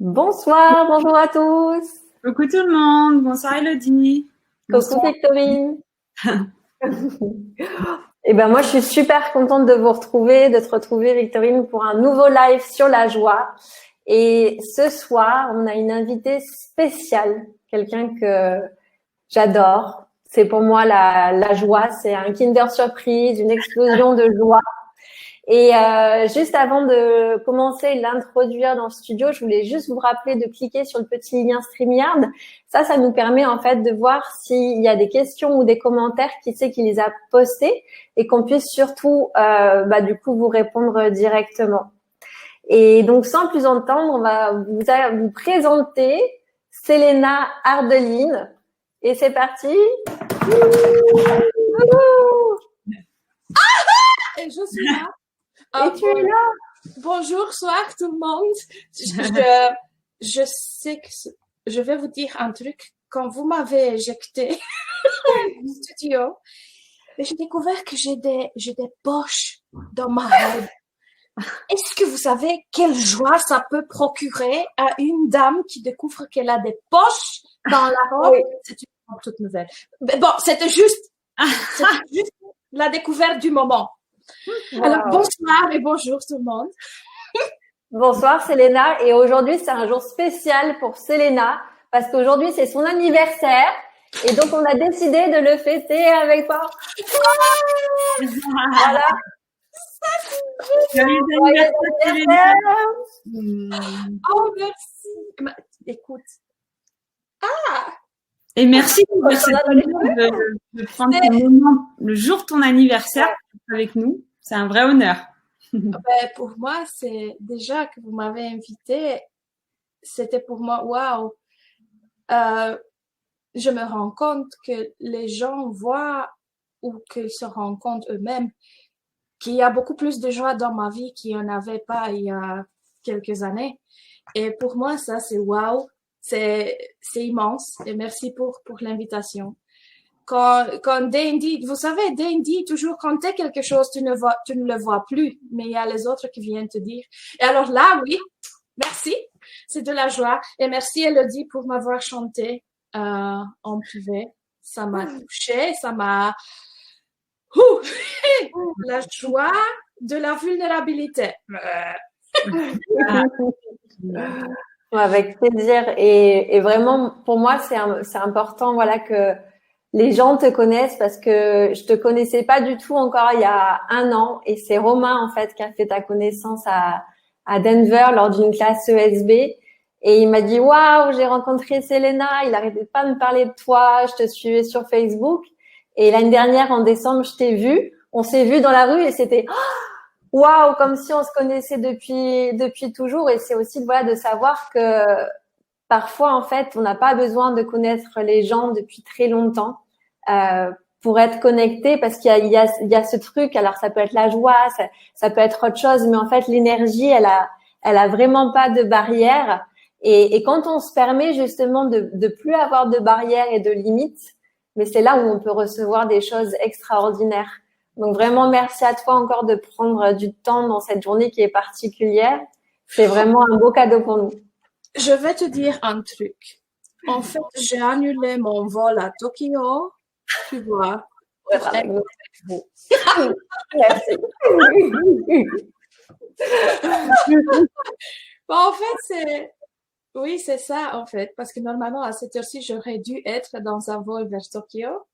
Bonsoir, bonjour à tous. Coucou tout le monde, bonsoir Elodie. Coucou Bonsoir. Victorine. Eh ben moi, je suis super contente de vous retrouver, de te retrouver Victorine pour un nouveau live sur la joie. Et ce soir, on a une invitée spéciale, quelqu'un que j'adore. C'est pour moi la joie, c'est un Kinder Surprise, une explosion de joie. Et juste avant de commencer et l'introduire dans le studio, je voulais juste vous rappeler de cliquer sur le petit lien StreamYard. Ça nous permet en fait de voir s'il y a des questions ou des commentaires, qui c'est qui les a postés, et qu'on puisse surtout du coup vous répondre directement. Et donc sans plus entendre, on va vous présenter Selena Ardeline. Et c'est parti. Et je suis là. Et tu es là. Bonjour, soir tout le monde. Je sais que je vais vous dire un truc. Quand vous m'avez éjecté du studio, j'ai découvert que j'ai des poches dans ma robe. Est-ce que vous savez quelle joie ça peut procurer à une dame qui découvre qu'elle a des poches dans la robe? Oui. C'est une robe toute nouvelle. Mais bon, c'était juste la découverte du moment. Wow. Alors, bonsoir et bonjour tout le monde. Bonsoir Selena, et aujourd'hui c'est un jour spécial pour Selena parce qu'aujourd'hui c'est son anniversaire et donc on a décidé de le fêter avec toi. Voilà. Joyeux anniversaire. Oh merci. Écoute. Et merci de prendre ton moment le jour de ton anniversaire avec nous. C'est un vrai honneur. Pour moi, c'est déjà que vous m'avez invité, c'était pour moi, waouh. Je me rends compte que les gens voient ou qu'ils se rendent compte eux-mêmes qu'il y a beaucoup plus de joie dans ma vie qu'il n'y en avait pas il y a quelques années. Et pour moi, ça, c'est waouh. C'est immense. Et merci pour l'invitation. Quand Dane dit, vous savez, Dane dit toujours quand t'es quelque chose, tu ne le vois plus, mais il y a les autres qui viennent te dire. Et alors là, oui, merci, c'est de la joie. Et merci Elodie pour m'avoir chanté en privé. Ça m'a touchée, ça m'a... la joie de la vulnérabilité. Avec plaisir. Et vraiment, pour moi, c'est important, voilà, que les gens te connaissent parce que je te connaissais pas du tout encore il y a 1 an, et c'est Romain en fait qui a fait ta connaissance à Denver lors d'une classe ESB, et il m'a dit waouh, j'ai rencontré Selena, il arrêtait pas de me parler de toi, je te suivais sur Facebook, et l'année dernière en décembre je t'ai vu, on s'est vu dans la rue et c'était waouh, comme si on se connaissait depuis toujours. Et c'est aussi voilà de savoir que parfois en fait on n'a pas besoin de connaître les gens depuis très longtemps pour être connecté, parce qu'il y a ce truc. Alors ça peut être la joie, ça peut être autre chose, mais en fait l'énergie elle a vraiment pas de barrière, et quand on se permet justement de plus avoir de barrières et de limites, mais c'est là où on peut recevoir des choses extraordinaires. Donc vraiment merci à toi encore de prendre du temps dans cette journée qui est particulière. C'est vraiment un beau cadeau pour nous. Je vais te dire un truc. En fait, j'ai annulé mon vol à Tokyo. Tu vois. Merci. En fait, oui, c'est ça, en fait. Parce que normalement, à cette heure-ci, j'aurais dû être dans un vol vers Tokyo.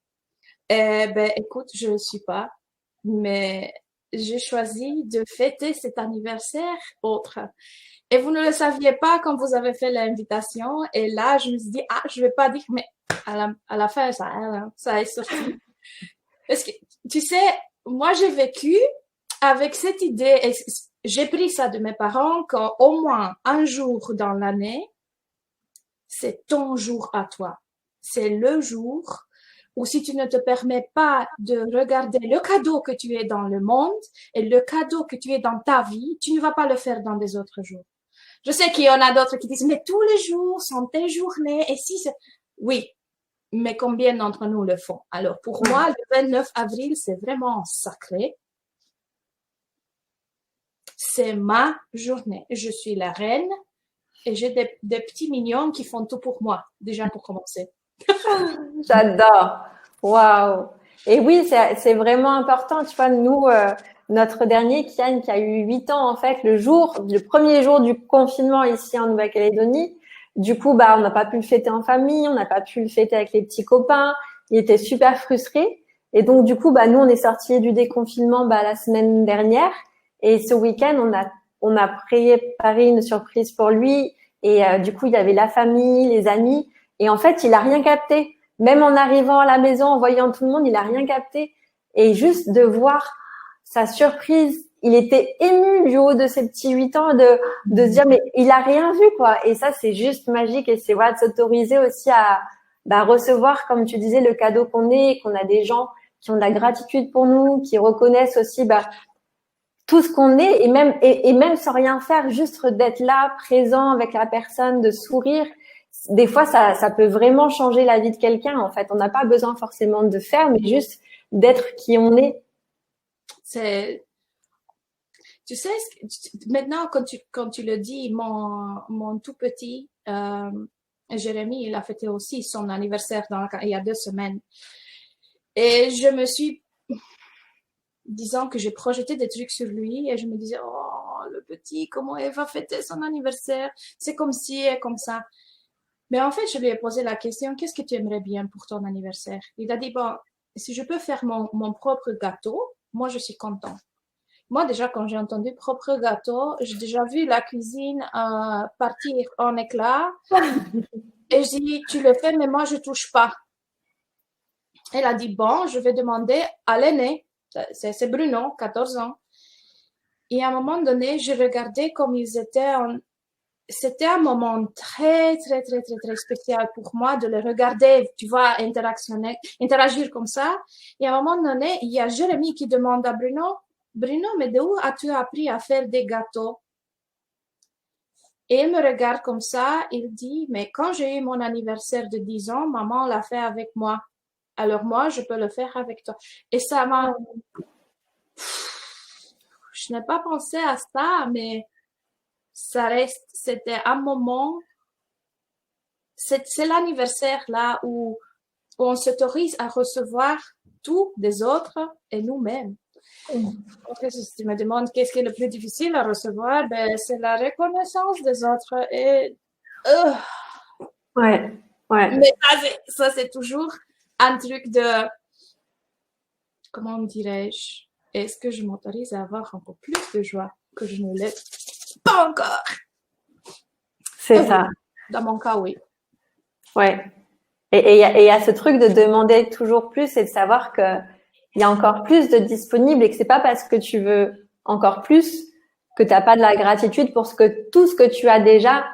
Écoute, je ne le suis pas. Mais j'ai choisi de fêter cet anniversaire autre. Et vous ne le saviez pas quand vous avez fait l'invitation. Et là, je me suis dit, je vais pas dire, mais à la fin, ça est sorti. Parce que, tu sais, moi, j'ai vécu avec cette idée, et j'ai pris ça de mes parents, qu'au moins un jour dans l'année, c'est ton jour à toi. C'est le jour où si tu ne te permets pas de regarder le cadeau que tu es dans le monde et le cadeau que tu es dans ta vie, tu ne vas pas le faire dans des autres jours. Je sais qu'il y en a d'autres qui disent, mais tous les jours sont tes journées, et si c'est... Oui, mais combien d'entre nous le font? Alors, pour moi, le 29 avril, c'est vraiment sacré. C'est ma journée. Je suis la reine et j'ai des petits mignons qui font tout pour moi, déjà pour commencer. J'adore. Waouh. Et oui, c'est vraiment important. Tu vois, nous, notre dernier, Kian, qui a eu 8 ans, en fait, le premier jour du confinement ici en Nouvelle-Calédonie, du coup, bah, on n'a pas pu le fêter en famille, on n'a pas pu le fêter avec les petits copains. Il était super frustré. Et donc, du coup, bah, nous, on est sortis du déconfinement, bah, la semaine dernière. Et ce week-end, on a préparé une surprise pour lui. Et du coup, il y avait la famille, les amis. Et en fait, il a rien capté. Même en arrivant à la maison, en voyant tout le monde, il a rien capté. Et juste de voir sa surprise, il était ému du haut de ses petits 8 ans de se dire, mais il a rien vu, quoi. Et ça, c'est juste magique. Et c'est, voilà, de s'autoriser aussi à, bah, recevoir, comme tu disais, le cadeau qu'on est, qu'on a des gens qui ont de la gratitude pour nous, qui reconnaissent aussi, bah, tout ce qu'on est, et même sans rien faire, juste d'être là, présent avec la personne, de sourire. Des fois, ça peut vraiment changer la vie de quelqu'un. En fait, on n'a pas besoin forcément de faire, mais juste d'être qui on est. C'est, tu sais, maintenant, quand tu le dis, mon tout petit, Jérémy, il a fêté aussi son anniversaire il y a 2 semaines. Et je me suis, disant que j'ai projeté des trucs sur lui et je me disais, oh, le petit, comment il va fêter son anniversaire? C'est comme ci et comme ça. Mais en fait, je lui ai posé la question, qu'est-ce que tu aimerais bien pour ton anniversaire? Il a dit, bon, si je peux faire mon propre gâteau, moi, je suis content. Moi, déjà, quand j'ai entendu propre gâteau, j'ai déjà vu la cuisine partir en éclats. Et je dis, tu le fais, mais moi, je touche pas. Elle a dit, bon, je vais demander à l'aîné. C'est Bruno, 14 ans. Et à un moment donné, je regardais comme ils étaient c'était un moment très, très, très, très, très spécial pour moi de les regarder, tu vois, interagir comme ça. Et à un moment donné, il y a Jérémy qui demande à Bruno, Bruno, mais de où as-tu appris à faire des gâteaux? Et il me regarde comme ça, il dit, mais quand j'ai eu mon anniversaire de 10 ans, maman l'a fait avec moi. Alors moi, je peux le faire avec toi. Et ça m'a... Je n'ai pas pensé à ça, mais ça reste... C'était un moment... C'est l'anniversaire là où on s'autorise à recevoir tout des autres et nous-mêmes. Si tu me demandes qu'est-ce qui est le plus difficile à recevoir, ben, c'est la reconnaissance des autres. Et, Ouais, ouais. mais ça, c'est toujours un truc de, comment dirais-je, est-ce que je m'autorise à avoir encore plus de joie que je ne l'ai pas encore? C'est ça. Dans mon cas, oui. Ouais. Et il y a ce truc de demander toujours plus et de savoir que il y a encore plus de disponible et que c'est pas parce que tu veux encore plus que t'as pas de la gratitude pour tout ce que tu as déjà.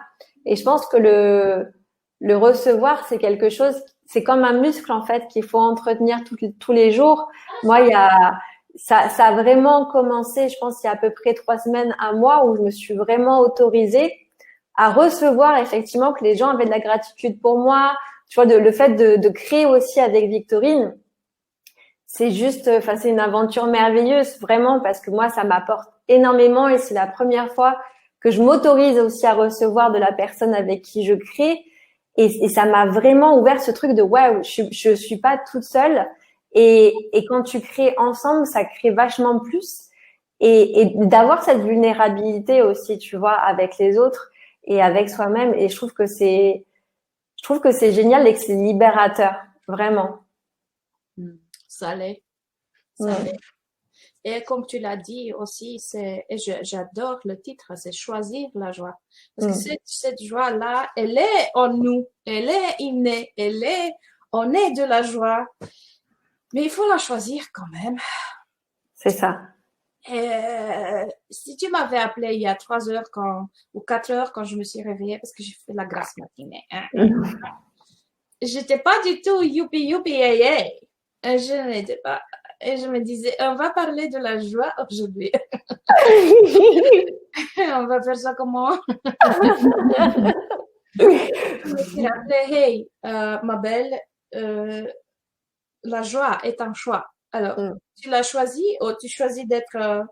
Et je pense que le recevoir, c'est quelque chose, c'est comme un muscle, en fait, qu'il faut entretenir tous les jours. Moi, ça a vraiment commencé, je pense, il y a à peu près 3 semaines, un mois où je me suis vraiment autorisée à recevoir effectivement que les gens avaient de la gratitude pour moi. Tu vois, le fait de créer aussi avec Victorine, c'est juste, enfin, c'est une aventure merveilleuse, vraiment, parce que moi, ça m'apporte énormément et c'est la première fois que je m'autorise aussi à recevoir de la personne avec qui je crée. Et ça m'a vraiment ouvert ce truc de, ouais, je suis pas toute seule. Et quand tu crées ensemble, ça crée vachement plus. Et d'avoir cette vulnérabilité aussi, tu vois, avec les autres et avec soi-même. Et je trouve que c'est génial et que c'est libérateur, vraiment. Ça l'est. Ça Ouais. l'est. Et comme tu l'as dit aussi, j'adore le titre, c'est choisir la joie. Parce que cette joie-là, elle est en nous, elle est innée, on est de la joie. Mais il faut la choisir quand même. C'est ça. Si tu m'avais appelé il y a 3 heures ou 4 heures quand je me suis réveillée, parce que j'ai fait la grasse matinée, hein, j'étais pas du tout youpi youpi yay yay. Je n'étais pas. Et je me disais, on va parler de la joie aujourd'hui. On va faire ça comment? Je me suis rappelé, hey, ma belle, la joie est un choix. Alors, tu l'as choisi ou tu choisis d'être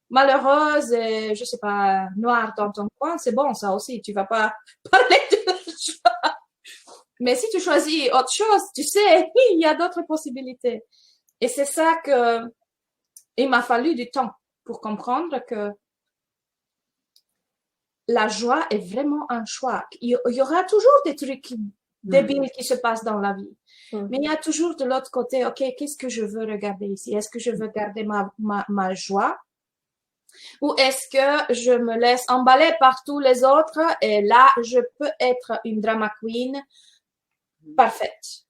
malheureuse et, je sais pas, noire dans ton coin, c'est bon, ça aussi. Tu vas pas parler de joie. Mais si tu choisis autre chose, tu sais, il y a d'autres possibilités. Et c'est ça que il m'a fallu du temps pour comprendre que la joie est vraiment un choix. Il y aura toujours des trucs débiles qui se passent dans la vie. Mais il y a toujours de l'autre côté, OK, qu'est-ce que je veux regarder ici? Est-ce que je veux garder ma joie? Ou est-ce que je me laisse emballer par tous les autres et là, je peux être une drama queen parfaite.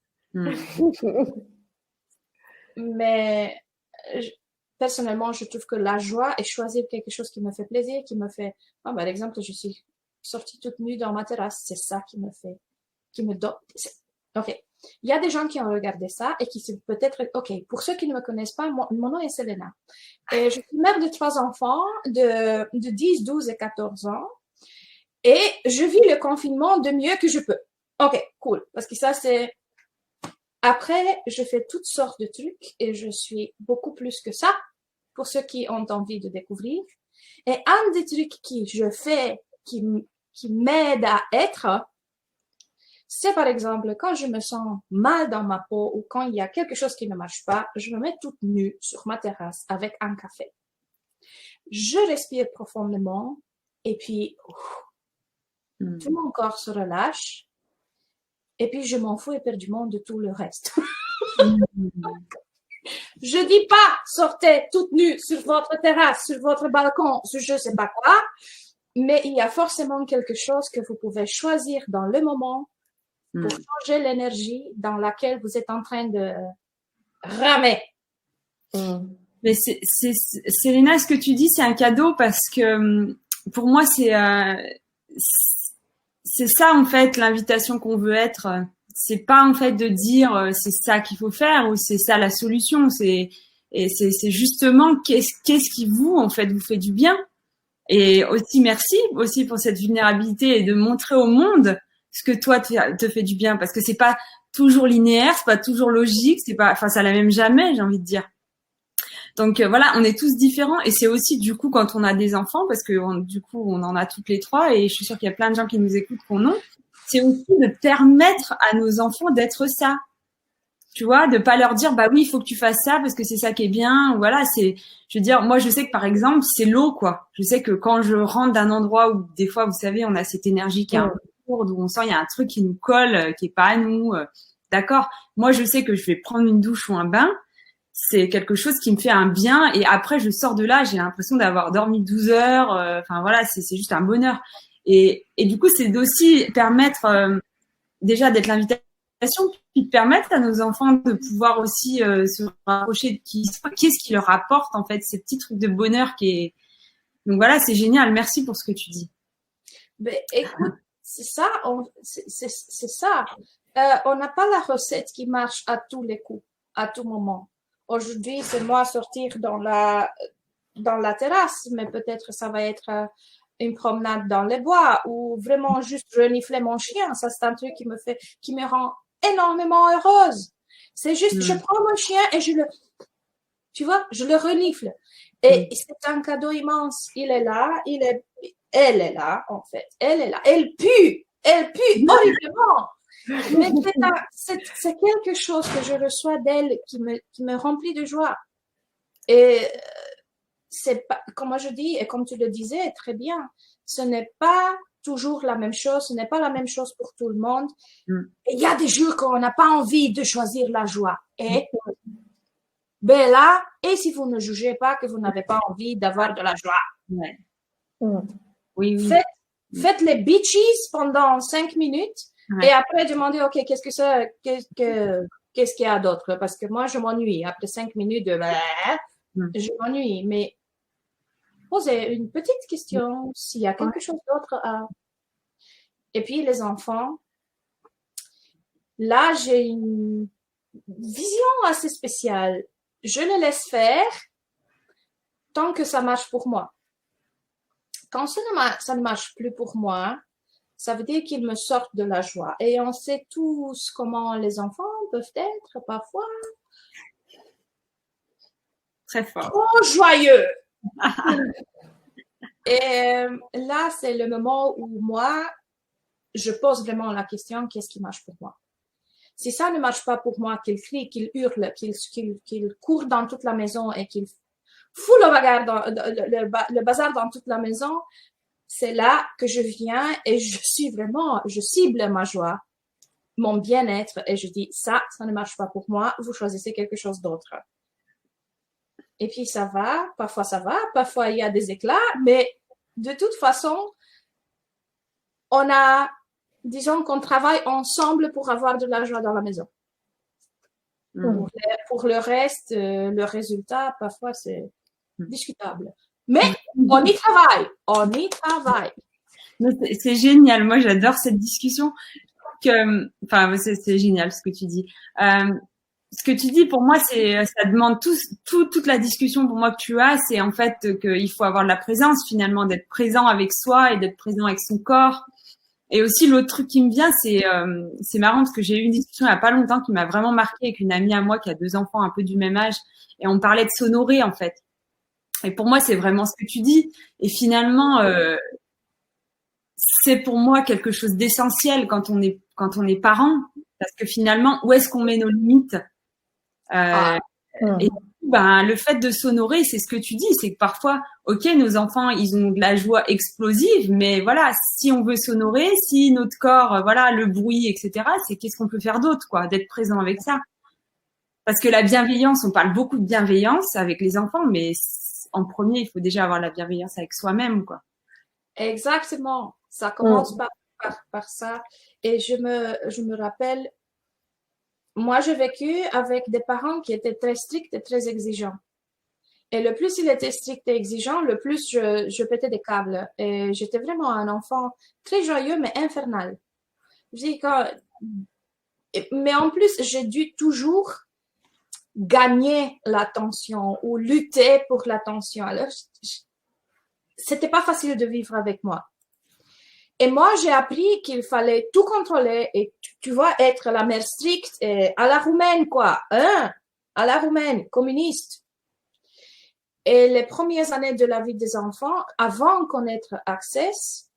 Mais personnellement, je trouve que la joie est choisir quelque chose qui me fait plaisir, qui me fait... par exemple, je suis sortie toute nue dans ma terrasse. C'est ça qui me donne... OK. Il y a des gens qui ont regardé ça et qui peut-être... OK, pour ceux qui ne me connaissent pas, mon nom est Selena. Et je suis mère de 3 enfants de 10, 12 et 14 ans. Et je vis le confinement de mieux que je peux. OK, cool. Parce que ça, c'est... Après, je fais toutes sortes de trucs et je suis beaucoup plus que ça pour ceux qui ont envie de découvrir. Et un des trucs que je fais qui m'aide à être, c'est par exemple quand je me sens mal dans ma peau ou quand il y a quelque chose qui ne marche pas, je me mets toute nue sur ma terrasse avec un café. Je respire profondément et puis tout mon corps se relâche. Et puis, je m'en fous éperdument de tout le reste. Je dis pas, sortez toute nue sur votre terrasse, sur votre balcon, sur je sais pas quoi. Mais il y a forcément quelque chose que vous pouvez choisir dans le moment pour changer l'énergie dans laquelle vous êtes en train de ramer. Mais Selena, ce que tu dis, c'est un cadeau parce que pour moi, c'est ça en fait l'invitation qu'on veut être. C'est pas en fait de dire c'est ça qu'il faut faire ou c'est ça la solution. C'est justement qu'est-ce qui vous en fait vous fait du bien. Et aussi merci aussi pour cette vulnérabilité et de montrer au monde ce que toi te fait du bien parce que c'est pas toujours linéaire, c'est pas toujours logique, c'est pas, enfin ça la même jamais, j'ai envie de dire. Donc voilà, on est tous différents et c'est aussi du coup quand on a des enfants parce que du coup on en a toutes les 3 et je suis sûre qu'il y a plein de gens qui nous écoutent qu'on en, c'est aussi de permettre à nos enfants d'être ça. Tu vois, de pas leur dire bah oui, il faut que tu fasses ça parce que c'est ça qui est bien. Voilà, je veux dire, moi je sais que par exemple, c'est l'eau quoi. Je sais que quand je rentre d'un endroit où des fois, vous savez, on a cette énergie qui est un peu lourde, où on sent il y a un truc qui nous colle, qui est pas à nous. D'accord. Moi, je sais que je vais prendre une douche ou un bain. C'est quelque chose qui me fait un bien et après je sors de là, j'ai l'impression d'avoir dormi 12 heures. Enfin voilà, c'est juste un bonheur. Et du coup, c'est d'aussi permettre déjà d'être l'invitation, puis de permettre à nos enfants de pouvoir aussi se rapprocher de qu'est-ce qui leur apporte en fait ces petits trucs de bonheur qui est. Donc voilà, c'est génial. Merci pour ce que tu dis. Ben, écoute, c'est ça, c'est ça. On n'a pas la recette qui marche à tous les coups, à tout moment. Aujourd'hui, c'est moi sortir dans la terrasse, mais peut-être ça va être une promenade dans les bois ou vraiment juste renifler mon chien. Ça, c'est un truc qui me rend énormément heureuse. C'est juste, je prends mon chien et je le renifle. Et c'est un cadeau immense. Il est là, elle est là, en fait. Elle est là. Elle pue horriblement. Mais c'est quelque chose que je reçois d'elle qui me remplit de joie. Et c'est pas, comme je dis, et comme tu le disais très bien, ce n'est pas toujours la même chose, ce n'est pas la même chose pour tout le monde. Il y a des jours qu'on n'a pas envie de choisir la joie. Et ben là, et si vous ne jugez pas que vous n'avez pas envie d'avoir de la joie, oui. Faites les bitches pendant 5 minutes. Et après, demandez, OK, qu'est-ce qu'il y a d'autre? Parce que moi, je m'ennuie. Après 5 minutes je m'ennuie. Mais posez une petite question s'il y a quelque chose d'autre à... Et puis, les enfants, là, j'ai une vision assez spéciale. Je les laisse faire tant que ça marche pour moi. Quand ça ne marche plus pour moi, ça veut dire qu'ils me sortent de la joie. Et on sait tous comment les enfants peuvent être parfois très fort. trop joyeux. Et là, c'est le moment où moi, je pose vraiment la question, qu'est-ce qui marche pour moi? Si ça ne marche pas pour moi, qu'il crie, qu'il hurle, qu'il court dans toute la maison et qu'il fout le bazar dans toute la maison, c'est là que je viens et je cible ma joie, mon bien-être et je dis, ça ne marche pas pour moi, vous choisissez quelque chose d'autre. Et puis ça va, parfois il y a des éclats, mais de toute façon, disons qu'on travaille ensemble pour avoir de la joie dans la maison. Pour le reste, le résultat, parfois c'est discutable. Mais on y travaille. C'est génial, moi j'adore cette discussion. C'est génial ce que tu dis. Ce que tu dis, pour moi, ça demande toute la discussion pour moi que tu as, c'est en fait qu'il faut avoir de la présence finalement, d'être présent avec soi et d'être présent avec son corps. Et aussi l'autre truc qui me vient, c'est marrant parce que j'ai eu une discussion il y a pas longtemps qui m'a vraiment marqué avec une amie à moi qui a 2 enfants un peu du même âge et on parlait de s'honorer en fait. Et pour moi, c'est vraiment ce que tu dis. Et finalement, c'est pour moi quelque chose d'essentiel quand on est parent, parce que finalement, où est-ce qu'on met nos limites? Et le fait de s'honorer, c'est ce que tu dis, c'est que parfois, ok, nos enfants, ils ont de la joie explosive, mais voilà, si on veut s'honorer, si notre corps, voilà, le bruit, etc., c'est qu'est-ce qu'on peut faire d'autre, quoi, d'être présent avec ça. Parce que la bienveillance, on parle beaucoup de bienveillance avec les enfants, mais en premier, il faut déjà avoir la bienveillance avec soi-même, quoi. Exactement. Ça commence par ça. Et je me rappelle, moi, j'ai vécu avec des parents qui étaient très stricts et très exigeants. Et le plus il était strict et exigeant, le plus je pétais des câbles. Et j'étais vraiment un enfant très joyeux, mais infernal. Mais en plus, j'ai dû toujours gagner l'attention ou lutter pour l'attention. Alors, c'était pas facile de vivre avec moi. Et moi, j'ai appris qu'il fallait tout contrôler et tu vois, être la mère stricte et à la roumaine, quoi. À la roumaine, communiste. Et les premières années de la vie des enfants, avant de connaître Access,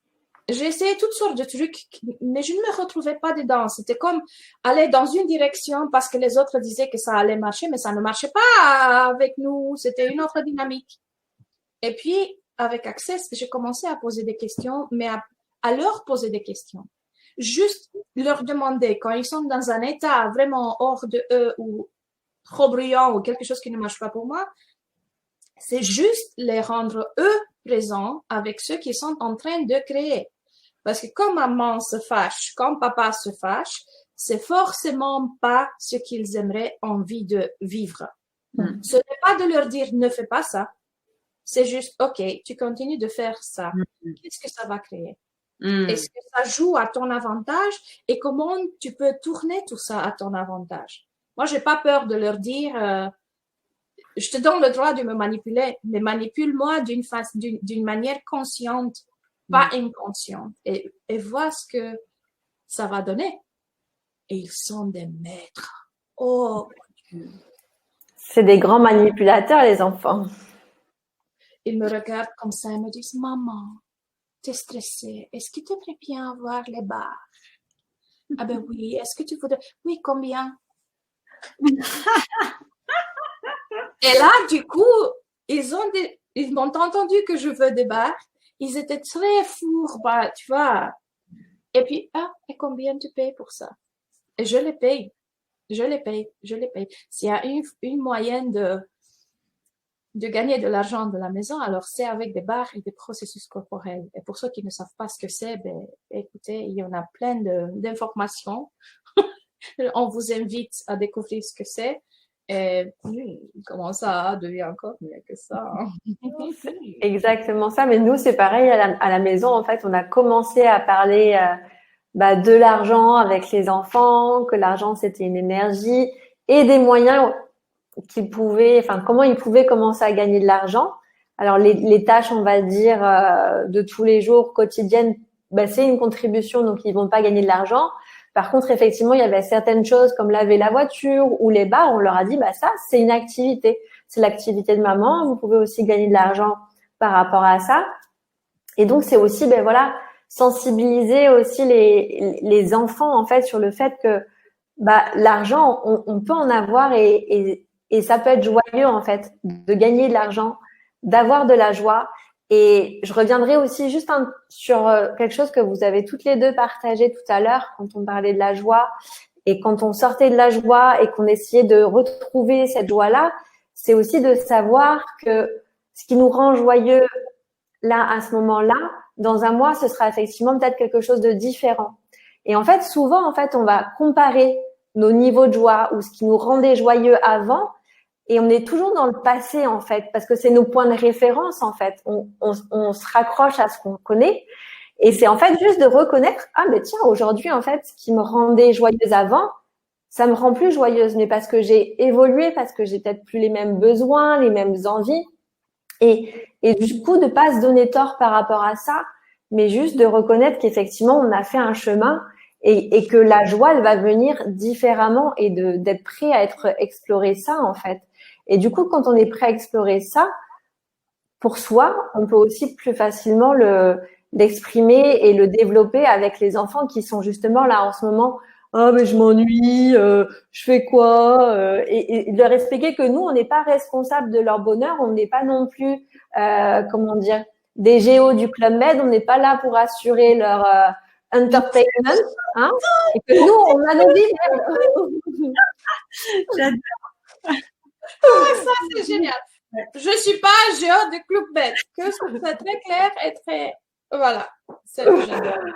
j'ai essayé toutes sortes de trucs, mais je ne me retrouvais pas dedans. C'était comme aller dans une direction parce que les autres disaient que ça allait marcher, mais ça ne marchait pas avec nous. C'était une autre dynamique. Et puis, avec Access, j'ai commencé à poser des questions, mais à leur poser des questions. Juste leur demander, quand ils sont dans un état vraiment hors de eux ou trop bruyant ou quelque chose qui ne marche pas pour moi, c'est juste les rendre eux présents avec ceux qui sont en train de créer. Parce que quand maman se fâche, quand papa se fâche, c'est forcément pas ce qu'ils aimeraient envie de vivre. Ce n'est pas de leur dire ne fais pas ça. C'est juste, ok, tu continues de faire ça. Qu'est-ce que ça va créer? Est-ce que ça joue à ton avantage? Et comment tu peux tourner tout ça à ton avantage? Moi, j'ai pas peur de leur dire, je te donne le droit de me manipuler, mais manipule-moi d'une manière consciente, pas inconsciente. Et vois ce que ça va donner. Et ils sont des maîtres. Oh, mon Dieu. C'est des grands manipulateurs, les enfants. Ils me regardent comme ça et me disent, maman, t'es stressée. Est-ce que tu aimerais bien avoir les barres? Ah ben oui. Est-ce que tu voudrais? Oui, combien? Et là, du coup, ils m'ont entendu que je veux des barres. Ils étaient très fourbes, tu vois. Et puis, et combien tu payes pour ça? Et je les paye. S'il y a une moyenne de gagner de l'argent de la maison, alors c'est avec des barres et des processus corporels. Et pour ceux qui ne savent pas ce que c'est, écoutez, il y en a plein d'informations. On vous invite à découvrir ce que c'est. Et comment ça devient encore mieux que ça? Exactement ça. Mais nous, c'est pareil à la maison. En fait, on a commencé à parler de l'argent avec les enfants, que l'argent c'était une énergie et des moyens comment ils pouvaient commencer à gagner de l'argent. Alors les tâches, on va dire de tous les jours, quotidiennes, c'est une contribution, donc ils vont pas gagner de l'argent. Par contre, effectivement, il y avait certaines choses comme laver la voiture ou les bars. On leur a dit, ça, c'est une activité. C'est l'activité de maman. Vous pouvez aussi gagner de l'argent par rapport à ça. Et donc, c'est aussi, ben voilà, sensibiliser aussi les enfants, en fait, sur le fait que, bah, l'argent, on peut en avoir et ça peut être joyeux, en fait, de gagner de l'argent, d'avoir de la joie. Et je reviendrai aussi juste sur quelque chose que vous avez toutes les deux partagé tout à l'heure quand on parlait de la joie et quand on sortait de la joie et qu'on essayait de retrouver cette joie-là, c'est aussi de savoir que ce qui nous rend joyeux là, à ce moment-là, dans un mois, ce sera effectivement peut-être quelque chose de différent. Et en fait, souvent, en fait, on va comparer nos niveaux de joie ou ce qui nous rendait joyeux avant et on est toujours dans le passé, en fait, parce que c'est nos points de référence, en fait. On se raccroche à ce qu'on connaît. Et c'est en fait juste de reconnaître, ah, mais tiens, aujourd'hui, en fait, ce qui me rendait joyeuse avant, ça me rend plus joyeuse, mais parce que j'ai évolué, parce que j'ai peut-être plus les mêmes besoins, les mêmes envies. Et du coup, de pas se donner tort par rapport à ça, mais juste de reconnaître qu'effectivement, on a fait un chemin et que la joie, elle va venir différemment et d'être prêt à explorer ça, en fait. Et du coup, quand on est prêt à explorer ça, pour soi, on peut aussi plus facilement l'exprimer et le développer avec les enfants qui sont justement là en ce moment. Ah, mais je m'ennuie, je fais quoi et de leur expliquer que nous, on n'est pas responsable de leur bonheur, on n'est pas non plus, comment dire, des géos du Club Med, on n'est pas là pour assurer leur entertainment, hein, et que nous, on a nos vies. J'adore. Ça, c'est génial. Je suis pas un géant de Club Med. Que c'est très clair et très, voilà. C'est génial.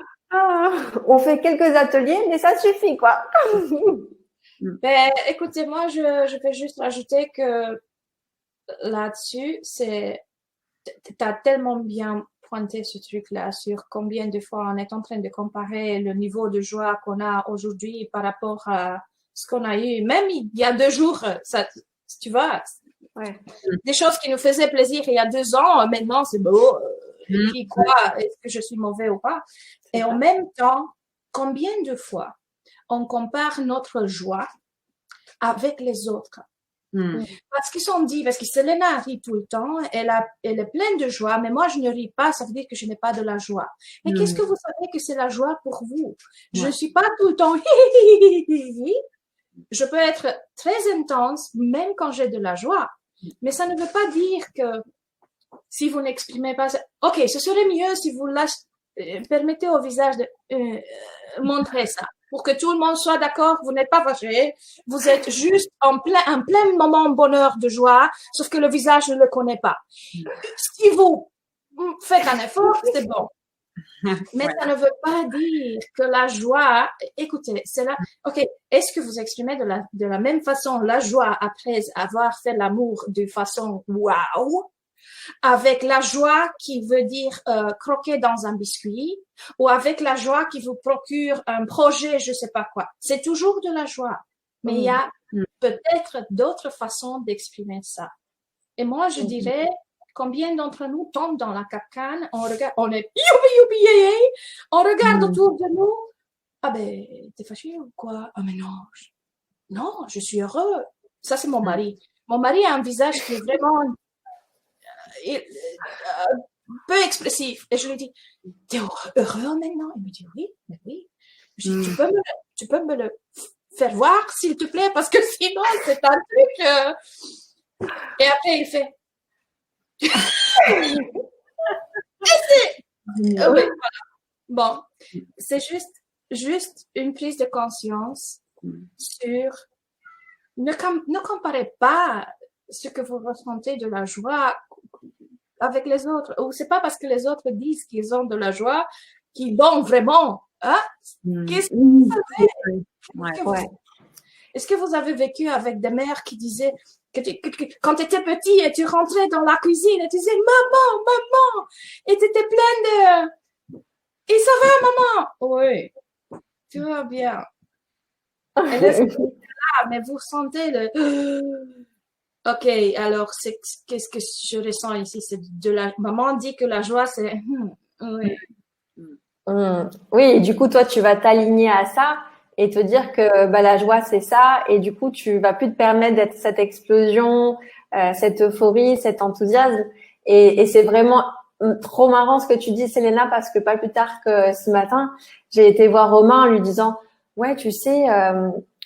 On fait quelques ateliers, mais ça suffit, quoi. Ben, écoutez, moi, je vais juste rajouter que là-dessus, t'as tellement bien pointé ce truc-là sur combien de fois on est en train de comparer le niveau de joie qu'on a aujourd'hui par rapport à ce qu'on a eu, même il y a 2 jours, ça, tu vois, Ouais. des choses qui nous faisaient plaisir il y a 2 ans, maintenant c'est beau, et puis quoi, est-ce que je suis mauvais ou pas? Et en même temps, combien de fois on compare notre joie avec les autres? Parce qu'ils sont dit, parce que Selena rit tout le temps, elle est pleine de joie, mais moi je ne ris pas, ça veut dire que je n'ai pas de la joie. Mais qu'est-ce que vous savez que c'est la joie pour vous? Je ne suis pas tout le temps je peux être très intense même quand j'ai de la joie, mais ça ne veut pas dire que si vous n'exprimez pas, ok, ce serait mieux si vous permettez au visage de montrer ça. Pour que tout le monde soit d'accord, vous n'êtes pas fâché, vous êtes juste en plein moment bonheur de joie, sauf que le visage ne le connaît pas. Si vous faites un effort, c'est bon. Mais ça ne veut pas dire que la joie, écoutez, c'est là, ok, est-ce que vous exprimez de la même façon la joie après avoir fait l'amour de façon waouh? Avec la joie qui veut dire croquer dans un biscuit ou avec la joie qui vous procure un projet, je sais pas quoi. C'est toujours de la joie, mais il y a peut-être d'autres façons d'exprimer ça. Et moi, je dirais, combien d'entre nous tombent dans la capcane, on regarde, on est youpi, on regarde autour de nous. Ah ben, t'es fâché ou quoi? Ah mais non, je suis heureux. Ça, c'est mon mari. Mon mari a un visage qui est vraiment peu expressif. Et je lui dis, t'es heureux maintenant? Il me dit, oui, mais oui. Je dis, tu peux me le faire voir, s'il te plaît, parce que sinon, c'est un truc. Et après, il fait. Oui, voilà. Bon, c'est juste une prise de conscience sur ne comparez pas ce que vous ressentez de la joie avec les autres. Ou c'est pas parce que les autres disent qu'ils ont de la joie qu'ils l'ont vraiment. Hein? Qu'est-ce que vous savez? Est-ce que vous avez vécu avec des mères qui disaient que quand tu étais petit et tu rentrais dans la cuisine et tu disais maman et tu étais pleine de et ça va maman? Oui, tout va bien. Et là, mais vous sentez le ok, alors qu'est-ce que je ressens ici? C'est de la maman dit que la joie c'est oui. Oui, et du coup toi tu vas t'aligner à ça et te dire que bah la joie c'est ça et du coup tu vas plus te permettre d'être cette explosion, cette euphorie, cet enthousiasme Et c'est vraiment trop marrant ce que tu dis, Selena, parce que pas plus tard que ce matin, j'ai été voir Romain en lui disant, ouais, tu sais,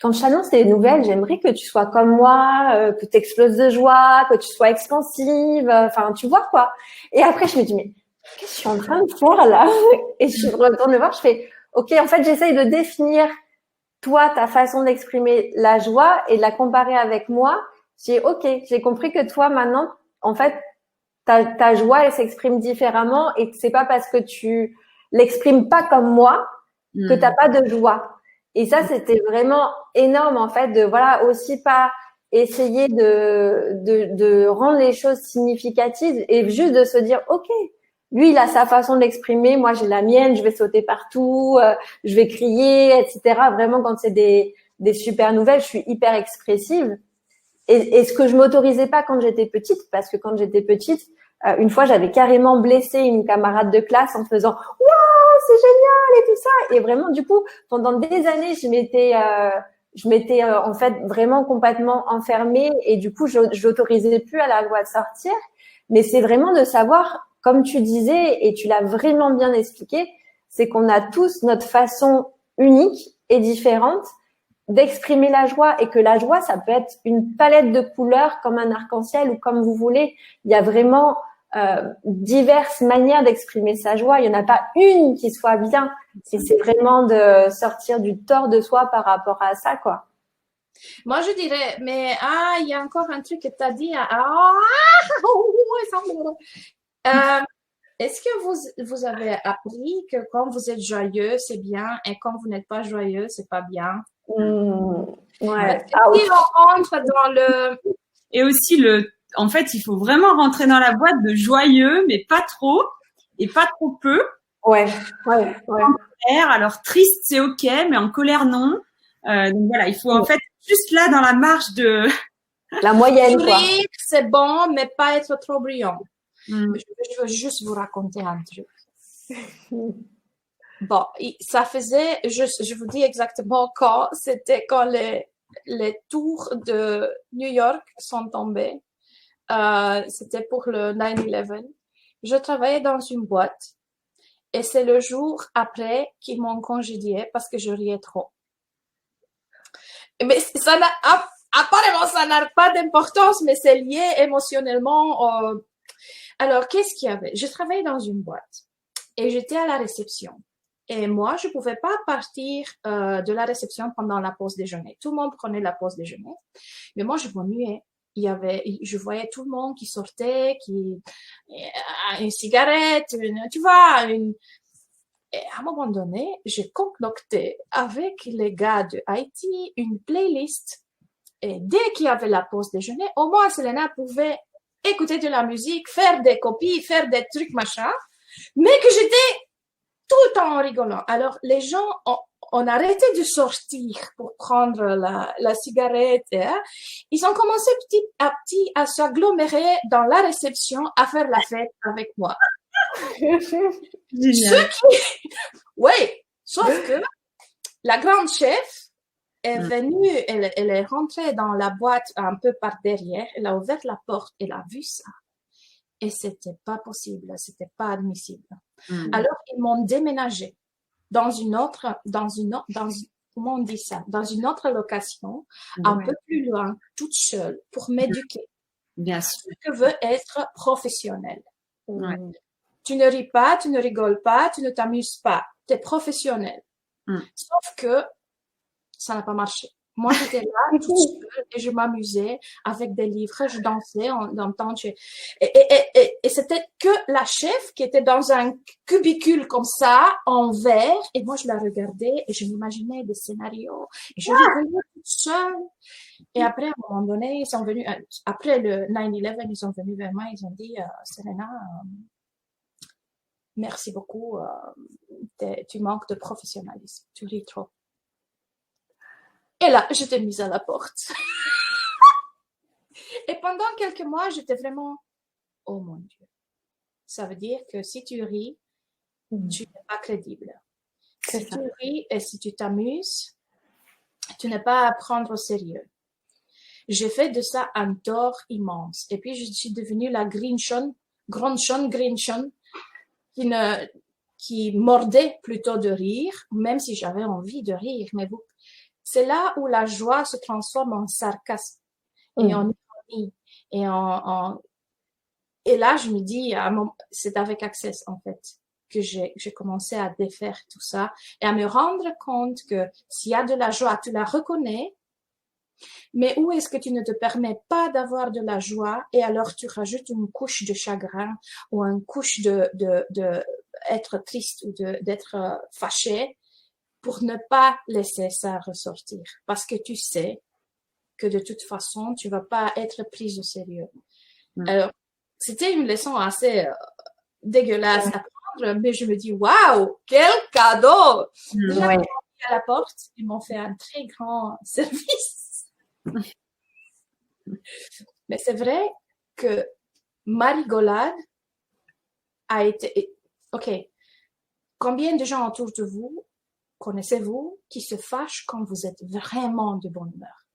quand je t'annonce des nouvelles, j'aimerais que tu sois comme moi, que tu exploses de joie, que tu sois expansive, enfin, tu vois quoi. Et après, je me dis, mais qu'est-ce que je suis en train de faire là? Et je retourne le voir, je fais, ok, en fait, j'essaye de définir toi, ta façon d'exprimer la joie et de la comparer avec moi. J'ai compris que toi, maintenant, en fait, ta joie, elle s'exprime différemment et c'est pas parce que tu l'exprimes pas comme moi que t'as pas de joie. Et ça, c'était vraiment énorme, en fait, de, voilà, aussi pas essayer de rendre les choses significatives et juste de se dire, OK, lui, il a sa façon de l'exprimer, moi, j'ai la mienne, je vais sauter partout, je vais crier, etc. Vraiment, quand c'est des super nouvelles, je suis hyper expressive. Et ce que je m'autorisais pas quand j'étais petite, parce que quand j'étais petite, une fois, j'avais carrément blessé une camarade de classe en faisant «Waouh, c'est génial!» et tout ça. Et vraiment, du coup, pendant des années, je m'étais en fait vraiment complètement enfermée et du coup, je n'autorisais plus à la loi de sortir. Mais c'est vraiment de savoir, comme tu disais, et tu l'as vraiment bien expliqué, c'est qu'on a tous notre façon unique et différente d'exprimer la joie et que la joie, ça peut être une palette de couleurs comme un arc-en-ciel ou comme vous voulez. Il y a vraiment diverses manières d'exprimer sa joie. Il n'y en a pas une qui soit bien. Et c'est vraiment de sortir du tort de soi par rapport à ça, quoi. Moi, je dirais, mais il y a encore un truc que tu as dit. Est-ce que vous avez appris que quand vous êtes joyeux, c'est bien, et quand vous n'êtes pas joyeux, c'est pas bien? Ouais. Si on rentre dans le... Et aussi, en fait, il faut vraiment rentrer dans la boîte de joyeux, mais pas trop, et pas trop peu. Ouais. En colère, alors triste, c'est ok, mais en colère, non. Donc voilà, il faut en fait juste là dans la marge de... La moyenne, quoi. Rire, c'est bon, mais pas être trop brillant. Je veux juste vous raconter un truc. Bon, ça faisait, je vous dis exactement quand, c'était quand les tours de New York sont tombées. C'était pour le 9/11. Je travaillais dans une boîte et c'est le jour après qu'ils m'ont congédié parce que je riais trop. Mais ça n'a, apparemment, ça n'a pas d'importance, mais c'est lié émotionnellement. Alors, qu'est-ce qu'il y avait? Je travaillais dans une boîte et j'étais à la réception. Et moi, je pouvais pas partir de la réception pendant la pause déjeuner. Tout le monde prenait la pause déjeuner, mais moi, je m'ennuyais. Je voyais tout le monde qui sortait, une cigarette, tu vois, et à un moment donné, j'ai concocté avec les gars de Haïti une playlist. Et dès qu'il y avait la pause déjeuner, au moins Selena pouvait écouter de la musique, faire des copies, faire des trucs, machin, mais que j'étais tout le temps en rigolant. Alors, les gens ont arrêté de sortir pour prendre la cigarette. Hein. Ils ont commencé petit à petit à s'agglomérer dans la réception, à faire la fête avec moi. Oui, sauf que la grande chef est venue, elle est rentrée dans la boîte un peu par derrière, elle a ouvert la porte, elle a vu ça. Et c'était pas possible, c'était pas admissible. Alors, ils m'ont déménagé dans une autre location, un peu plus loin, toute seule, pour m'éduquer. Bien sûr. Je veux être professionnelle. Tu ne ris pas, tu ne rigoles pas, tu ne t'amuses pas. Tu es professionnel. Sauf que ça n'a pas marché. Moi, j'étais là toute seule et je m'amusais avec des livres, je dansais en temps. Et c'était que la chef qui était dans un cubicule comme ça, en verre, et moi, je la regardais et je m'imaginais des scénarios. Et je rigolais toute seule. Et après, à un moment donné, ils sont venus, après le 9/11, ils sont venus vers moi, ils ont dit, Selena, merci beaucoup, tu manques de professionnalisme, tu ris trop. Et là, je t'ai mise à la porte. Et pendant quelques mois, j'étais vraiment, oh mon Dieu. Ça veut dire que si tu ris, tu n'es pas crédible. Si tu ris et si tu t'amuses, tu n'es pas à prendre au sérieux. J'ai fait de ça un tort immense. Et puis, je suis devenue la grinchonne Grinchon, qui mordait plutôt de rire, même si j'avais envie de rire. Mais c'est là où la joie se transforme en sarcasme et en ironie. Et là, je me dis, c'est avec Access, en fait, que j'ai commencé à défaire tout ça et à me rendre compte que s'il y a de la joie, tu la reconnais, mais où est-ce que tu ne te permets pas d'avoir de la joie et alors tu rajoutes une couche de chagrin ou une couche de être triste ou d'être fâché pour ne pas laisser ça ressortir parce que tu sais que de toute façon, tu vas pas être prise au sérieux. Alors, c'était une leçon assez dégueulasse à prendre, mais je me dis, waouh, quel cadeau! Déjà, quand ils à la porte, ils m'ont fait un très grand service. Mais c'est vrai que ma rigolade a été... OK, combien de gens autour de vous connaissez-vous qui se fâchent quand vous êtes vraiment de bonne humeur?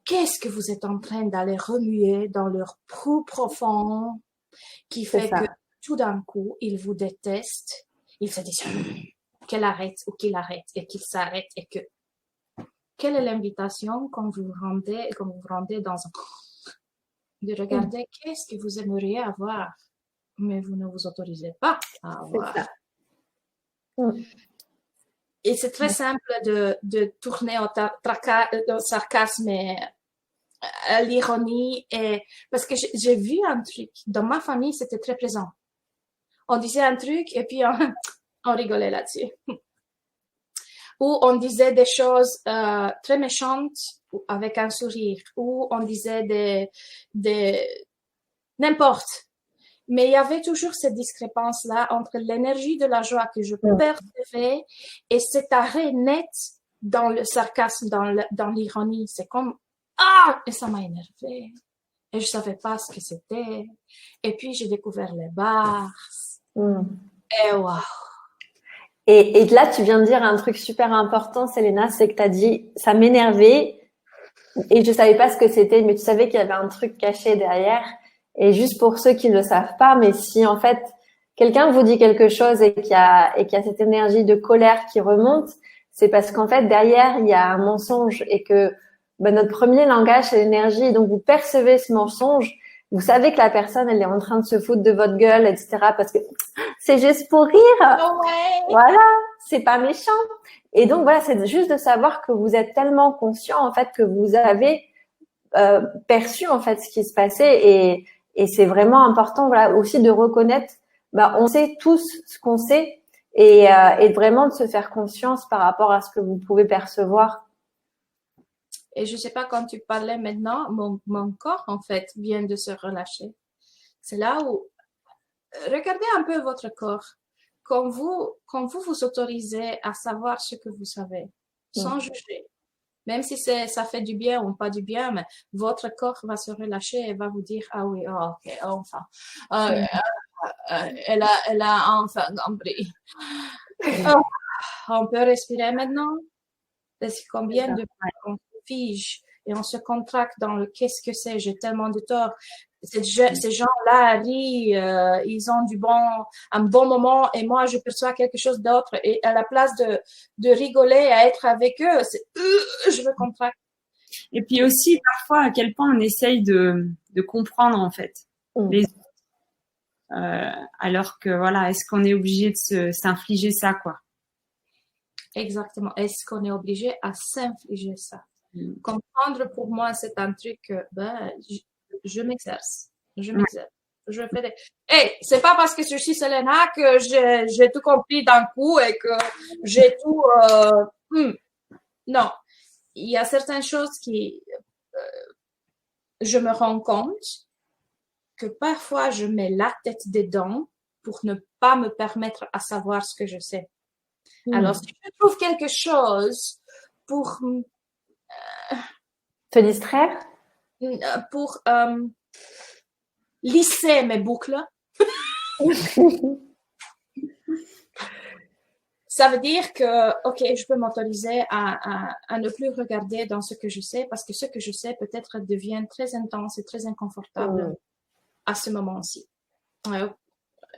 Qu'est-ce que vous êtes en train d'aller remuer dans leur trou profond qui fait que tout d'un coup, ils vous détestent, ils se disent qu'elle arrête ou qu'il arrête et qu'il s'arrête et que... Quelle est l'invitation quand vous vous rendez dans un... de regarder qu'est-ce que vous aimeriez avoir, mais vous ne vous autorisez pas à avoir. Et c'est très simple de tourner au sarcasme et à l'ironie. Parce que j'ai vu un truc. Dans ma famille, c'était très présent. On disait un truc et puis on rigolait là-dessus. Ou on disait des choses très méchantes avec un sourire. Ou on disait n'importe. Mais il y avait toujours cette discrépance-là entre l'énergie de la joie que je percevais et cet arrêt net dans le sarcasme, dans l'ironie. C'est comme, et ça m'a énervé. Et je savais pas ce que c'était. Et puis, j'ai découvert les bars. Et waouh! Et là, tu viens de dire un truc super important, Selena, c'est que tu as dit, ça m'énervait et je savais pas ce que c'était, mais tu savais qu'il y avait un truc caché derrière. Et juste pour ceux qui ne le savent pas, mais si en fait quelqu'un vous dit quelque chose et qu'il y a cette énergie de colère qui remonte, c'est parce qu'en fait derrière il y a un mensonge et que notre premier langage c'est l'énergie. Et donc vous percevez ce mensonge, vous savez que la personne elle est en train de se foutre de votre gueule, etc. Parce que c'est juste pour rire. Voilà, c'est pas méchant. Et donc voilà, c'est juste de savoir que vous êtes tellement conscient en fait que vous avez perçu en fait ce qui se passait et c'est vraiment important, voilà, aussi de reconnaître, on sait tous ce qu'on sait et vraiment de se faire conscience par rapport à ce que vous pouvez percevoir. Et je sais pas, quand tu parlais maintenant, mon corps, en fait, vient de se relâcher. C'est là où, regardez un peu votre corps. Quand vous autorisez à savoir ce que vous savez, sans juger, même si ça fait du bien ou pas du bien, mais votre corps va se relâcher et va vous dire, ah oui, ok, enfin, elle a enfin compris. On peut respirer maintenant? Parce que combien de fois on se fige et on se contracte dans le qu'est-ce que c'est, j'ai tellement de tort. Ces gens-là rient, ils ont un bon moment et moi je perçois quelque chose d'autre et à la place de rigoler, à être avec eux, je me contracte. Et puis aussi parfois à quel point on essaye de comprendre en fait les alors que voilà, est-ce qu'on est obligé de s'infliger ça quoi? Exactement. Est-ce qu'on est obligé à s'infliger ça? Comprendre pour moi c'est un truc je m'exerce. Je m'exerce. Je fais des... Hey, c'est pas parce que je suis Selena que j'ai tout compris d'un coup et que j'ai tout... Non. Il y a certaines choses qui... je me rends compte que parfois je mets la tête dedans pour ne pas me permettre à savoir ce que je sais. Alors, si je trouve quelque chose pour... te distraire? Pour... lisser mes boucles. Ça veut dire que, ok, je peux m'autoriser à ne plus regarder dans ce que je sais parce que ce que je sais peut-être devient très intense et très inconfortable à ce moment-ci. Ouais.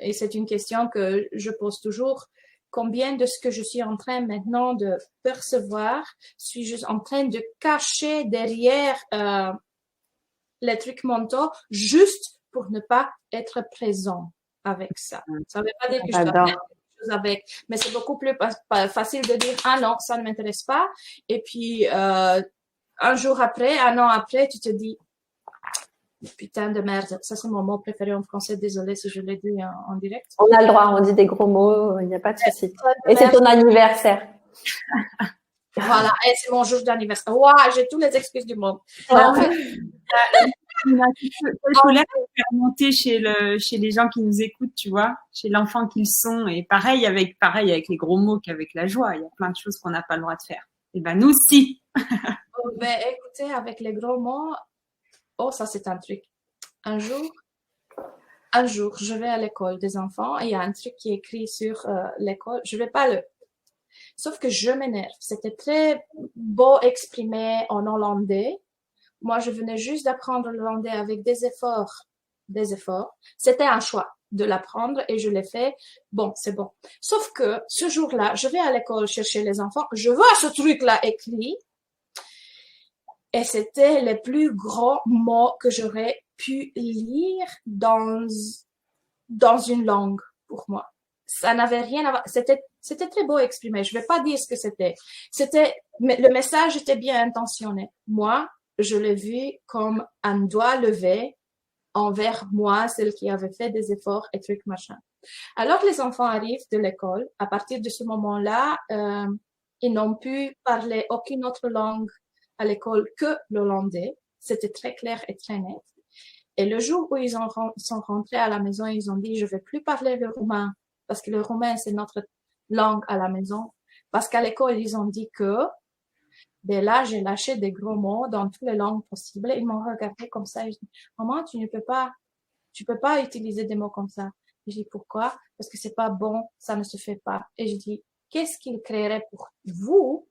Et c'est une question que je pose toujours. Combien de ce que je suis en train maintenant de percevoir suis-je en train de cacher derrière les trucs mentaux juste pour ne pas être présent avec ça. Ça ne veut pas dire que je dois faire quelque chose avec, mais c'est beaucoup plus facile de dire ah non, ça ne m'intéresse pas. Et puis un jour après, un an après, tu te dis putain de merde. Ça c'est mon mot préféré en français. Désolée si je l'ai dit en direct. On a le droit, on dit des gros mots, il n'y a pas de souci. Et c'est ton anniversaire. Voilà, et c'est mon jour d'anniversaire. Waouh, j'ai toutes les excuses du monde. En fait, colère faire monter chez les gens qui nous écoutent, tu vois, chez l'enfant qu'ils sont. Et pareil avec les gros mots qu'avec la joie. Il y a plein de choses qu'on n'a pas le droit de faire. Et ben nous aussi. Ben, écoutez, avec les gros mots, oh ça c'est un truc. Un jour, je vais à l'école des enfants et il y a un truc qui est écrit sur l'école. Je vais pas le. Sauf que je m'énerve. C'était très beau exprimé en hollandais. Moi, je venais juste d'apprendre le hollandais avec des efforts. C'était un choix de l'apprendre et je l'ai fait. Bon, c'est bon. Sauf que ce jour-là, je vais à l'école chercher les enfants. Je vois ce truc-là écrit et c'était les plus gros mots que j'aurais pu lire dans une langue pour moi. Ça n'avait rien à voir. C'était très beau exprimé. Je vais pas dire ce que c'était. Mais le message était bien intentionné. Moi, je l'ai vu comme un doigt levé envers moi, celle qui avait fait des efforts et trucs machin. Alors les enfants arrivent de l'école. À partir de ce moment-là, ils n'ont pu parler aucune autre langue à l'école que l'hollandais. C'était très clair et très net. Et le jour où ils sont rentrés à la maison, ils ont dit, je vais plus parler le roumain parce que le roumain, c'est notre langue à la maison. Parce qu'à l'école, ils ont dit que, ben là, j'ai lâché des gros mots dans toutes les langues possibles. Ils m'ont regardé comme ça. Ils dit, maman, tu peux pas utiliser des mots comme ça. Je dis, pourquoi? Parce que c'est pas bon, ça ne se fait pas. Et je dis, qu'est-ce qu'il créerait pour vous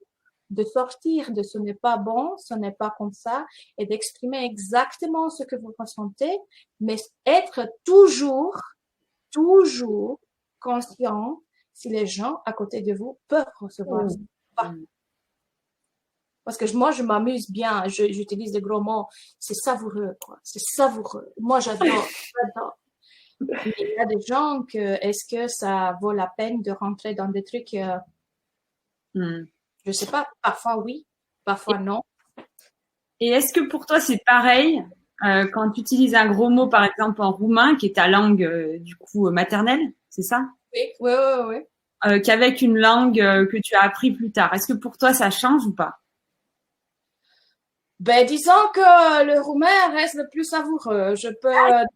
de sortir de ce n'est pas bon, ce n'est pas comme ça, et d'exprimer exactement ce que vous ressentez, mais être toujours conscient si les gens à côté de vous peuvent recevoir ça. Parce que moi, je m'amuse bien, j'utilise des gros mots, c'est savoureux, quoi. C'est savoureux. Moi, j'adore. Mais il y a des gens est-ce que ça vaut la peine de rentrer dans des trucs, je sais pas, parfois oui, parfois non. Et est-ce que pour toi, c'est pareil quand tu utilises un gros mot, par exemple, en roumain, qui est ta langue, du coup, maternelle, c'est ça? Oui. Qu'avec une langue que tu as appris plus tard. Est-ce que pour toi, ça change ou pas? Ben, disons que le roumain reste le plus savoureux. Je peux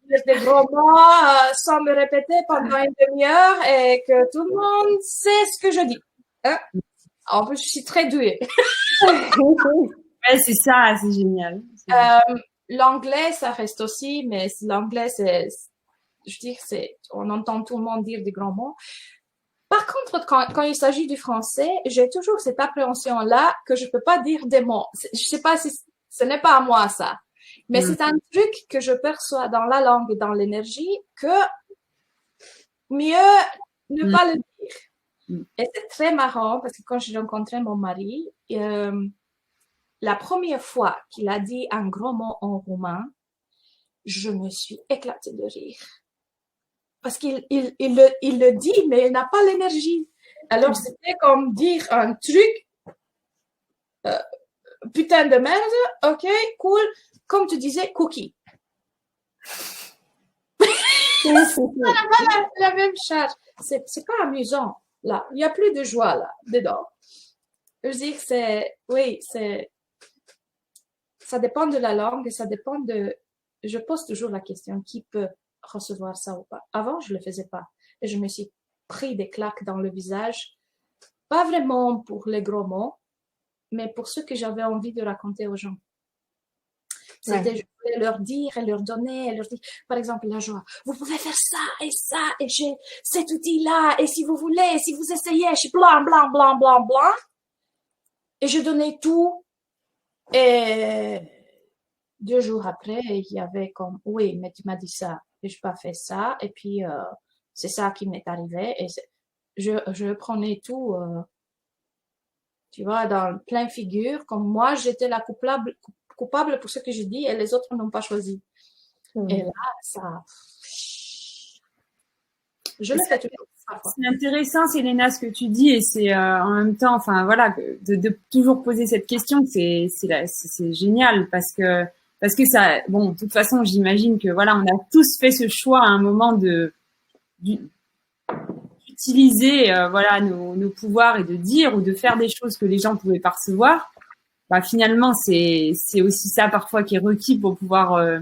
dire des gros mots sans me répéter pendant une demi-heure et que tout le monde sait ce que je dis. Hein? En plus, je suis très douée. Ouais, c'est ça, c'est génial. L'anglais, ça reste aussi, mais l'anglais, on entend tout le monde dire des grands mots. Par contre, quand il s'agit du français, j'ai toujours cette appréhension-là que je peux pas dire des mots. Je sais pas si ce n'est pas à moi, ça. Mais c'est un truc que je perçois dans la langue et dans l'énergie que mieux ne pas le dire. Et c'est très marrant parce que quand j'ai rencontré mon mari, la première fois qu'il a dit un gros mot en roumain, je me suis éclatée de rire. Parce qu'il le dit, mais il n'a pas l'énergie. Alors, c'était comme dire un truc, putain de merde, ok, cool, comme tu disais, cookie. la même charge. C'est pas amusant, là. Il n'y a plus de joie, là, dedans. Je veux dire, ça dépend de la langue et ça dépend je pose toujours la question, qui peut recevoir ça ou pas. Avant, je le faisais pas. Et je me suis pris des claques dans le visage. Pas vraiment pour les gros mots, mais pour ce que j'avais envie de raconter aux gens. C'était, je voulais leur dire et leur donner, et leur dire, par exemple, la joie. Vous pouvez faire ça, et j'ai cet outil-là, et si vous voulez, si vous essayez, je suis blanc. Et je donnais tout. Et 2 jours après, il y avait comme, oui, mais tu m'as dit ça. et je pas fait ça, et puis c'est ça qui m'est arrivé, et je prenais tout, tu vois, dans plein figure, comme moi j'étais la coupable pour ce que j'ai dit, et les autres n'ont pas choisi. Et là, ça, je le fais toujours. C'est intéressant, Selena, ce que tu dis, et c'est en même temps, enfin voilà, de toujours poser cette question, c'est génial parce que ça, bon, de toute façon, j'imagine que voilà, on a tous fait ce choix à un moment d'utiliser voilà nos pouvoirs et de dire ou de faire des choses que les gens pouvaient pas recevoir. Bah finalement, c'est aussi ça parfois qui est requis pour pouvoir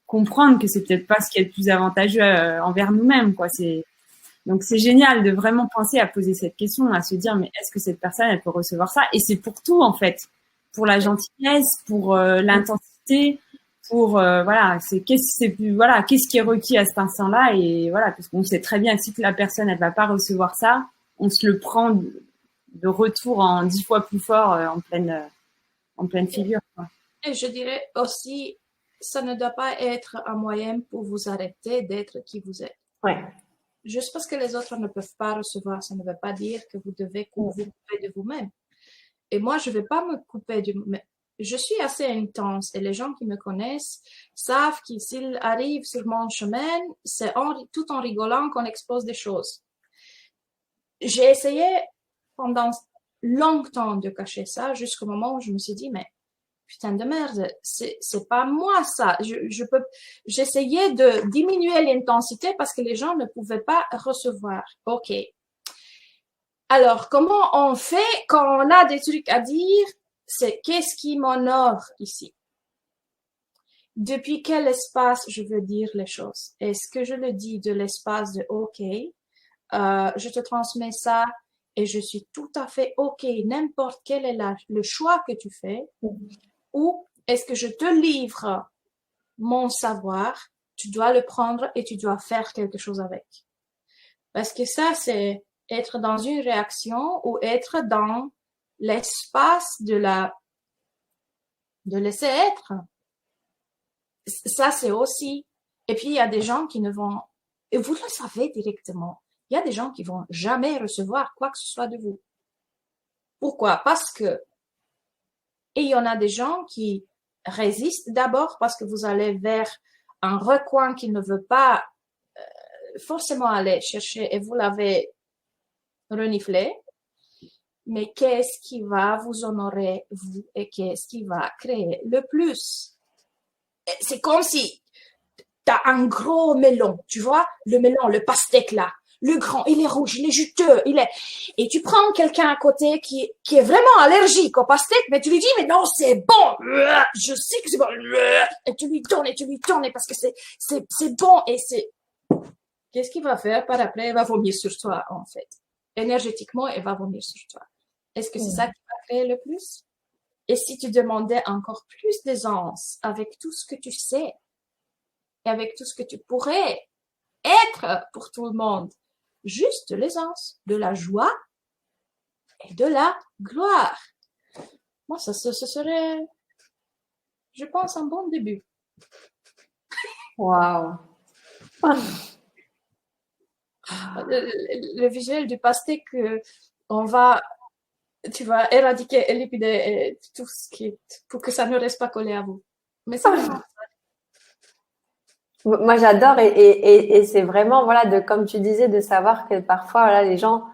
comprendre que c'est peut-être pas ce qui est le plus avantageux envers nous-mêmes, quoi. Donc c'est génial de vraiment penser à poser cette question, à se dire mais est-ce que cette personne elle peut recevoir ça? Et c'est pour tout en fait, pour la gentillesse, pour l'intensité, pour voilà, qu'est-ce qui est requis à cet instant-là, et voilà, parce qu'on sait très bien que si la personne elle va pas recevoir ça, on se le prend de retour en 10 fois plus fort en pleine figure, quoi. Et je dirais aussi, ça ne doit pas être un moyen pour vous arrêter d'être qui vous êtes. Ouais. Juste parce que les autres ne peuvent pas recevoir, ça ne veut pas dire que vous devez vous couper de vous-même. Et moi, je ne vais pas me couper de vous-même. Je suis assez intense et les gens qui me connaissent savent que s'ils arrivent sur mon chemin, c'est tout en rigolant qu'on expose des choses. J'ai essayé pendant longtemps de cacher ça jusqu'au moment où je me suis dit, mais putain de merde, c'est pas moi ça. J'essayais de diminuer l'intensité parce que les gens ne pouvaient pas recevoir. Ok. Alors, comment on fait quand on a des trucs à dire? C'est qu'est-ce qui m'honore ici? Depuis quel espace je veux dire les choses? Est-ce que je le dis de l'espace de ok, je te transmets ça et je suis tout à fait ok, n'importe quel est le choix que tu fais? Ou est-ce que je te livre mon savoir, tu dois le prendre et tu dois faire quelque chose avec? Parce que ça, c'est être dans une réaction ou être dans l'espace de laisser être. Ça, c'est aussi. Et puis, il y a des gens qui ne vont, et vous le savez directement, il y a des gens qui vont jamais recevoir quoi que ce soit de vous. Pourquoi? Parce que et il y en a des gens qui résistent d'abord parce que vous allez vers un recoin qu'ils ne veulent pas forcément aller chercher et vous l'avez reniflé. Mais qu'est-ce qui va vous honorer, vous, et qu'est-ce qui va créer le plus? C'est comme si tu as un gros melon, tu vois, le melon, le pastèque là. Le grand, il est rouge, il est juteux, et tu prends quelqu'un à côté qui est vraiment allergique au pastèque, mais tu lui dis, mais non, c'est bon, je sais que c'est bon, et tu lui donnes, parce que c'est bon, et qu'est-ce qu'il va faire par après? Il va vomir sur toi, en fait. Énergétiquement, il va vomir sur toi. Est-ce que c'est ça qui va créer le plus? Et si tu demandais encore plus d'aisance avec tout ce que tu sais, et avec tout ce que tu pourrais être pour tout le monde, juste de l'aisance, de la joie et de la gloire. Moi, ce serait, je pense, un bon début. Waouh. Le visuel du pastèque, tu vas éradiquer, éliminer tout ce pour que ça ne reste pas collé à vous. Mais c'est vraiment ça. Moi, j'adore et c'est vraiment, voilà, comme tu disais, de savoir que parfois, voilà, les gens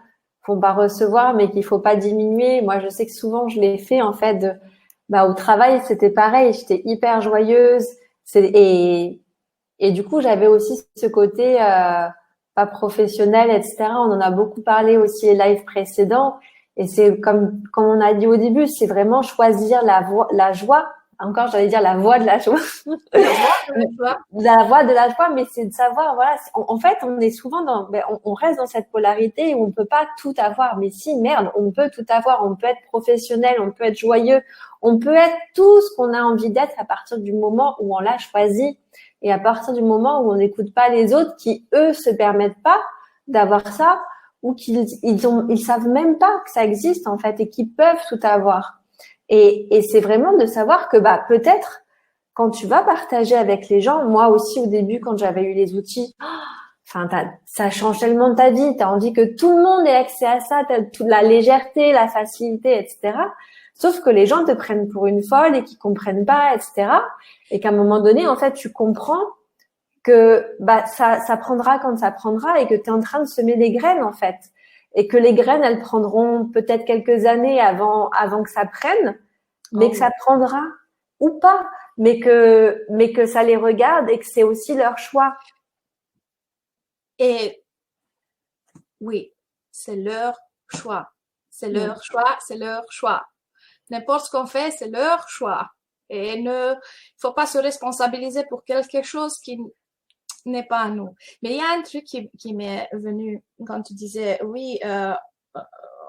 vont pas recevoir, mais qu'il faut pas diminuer. Moi, je sais que souvent, je l'ai fait, en fait, au travail, c'était pareil. J'étais hyper joyeuse. Et du coup, j'avais aussi ce côté, pas professionnel, etc. On en a beaucoup parlé aussi les lives précédents. Et c'est comme on a dit au début, c'est vraiment choisir la joie. Encore, j'allais dire la voie de la joie. La voie de la joie, mais c'est de savoir, voilà, en fait, on est souvent on reste dans cette polarité où on peut pas tout avoir. Mais si, merde, on peut tout avoir. On peut être professionnel, on peut être joyeux, on peut être tout ce qu'on a envie d'être à partir du moment où on l'a choisi et à partir du moment où on n'écoute pas les autres qui, eux, se permettent pas d'avoir ça ou ils savent même pas que ça existe, en fait, et qu'ils peuvent tout avoir. Et c'est vraiment de savoir que, peut-être, quand tu vas partager avec les gens, moi aussi au début, quand j'avais eu les outils, enfin, ça change tellement ta vie. Tu as envie que tout le monde ait accès à ça, t'as toute la légèreté, la facilité, etc. Sauf que les gens te prennent pour une folle et qu'ils comprennent pas, etc. Et qu'à un moment donné, en fait, tu comprends que ça prendra quand ça prendra et que tu es en train de semer des graines, en fait. Et que les graines, elles prendront peut-être quelques années avant que ça prenne, mais que ça prendra ou pas, mais que ça les regarde et que c'est aussi leur choix. Et oui, c'est leur choix. C'est leur choix, c'est leur choix. N'importe ce qu'on fait, c'est leur choix. Et il ne faut pas se responsabiliser pour quelque chose qui n'est pas à nous. Mais il y a un truc qui m'est venu quand tu disais, oui,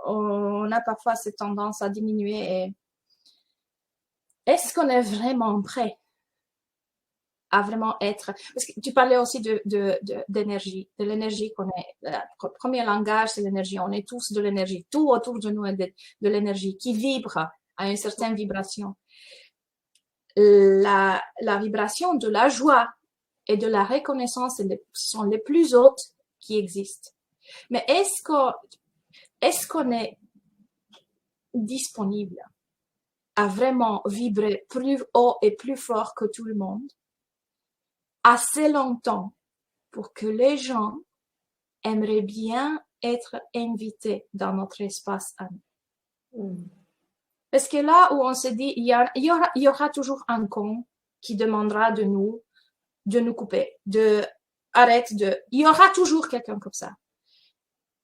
on a parfois cette tendance à diminuer. Et est-ce qu'on est vraiment prêt à vraiment être, parce que tu parlais aussi d'énergie, de l'énergie qu'on est, le premier langage, c'est l'énergie. On est tous de l'énergie. Tout autour de nous est de l'énergie qui vibre à une certaine vibration. La vibration de la joie et de la reconnaissance sont les plus hautes qui existent. Mais est-ce qu'on est disponible à vraiment vibrer plus haut et plus fort que tout le monde assez longtemps pour que les gens aimeraient bien être invités dans notre espace à nous? Parce que là où on se dit, il y aura toujours un con qui demandera de nous couper, il y aura toujours quelqu'un comme ça.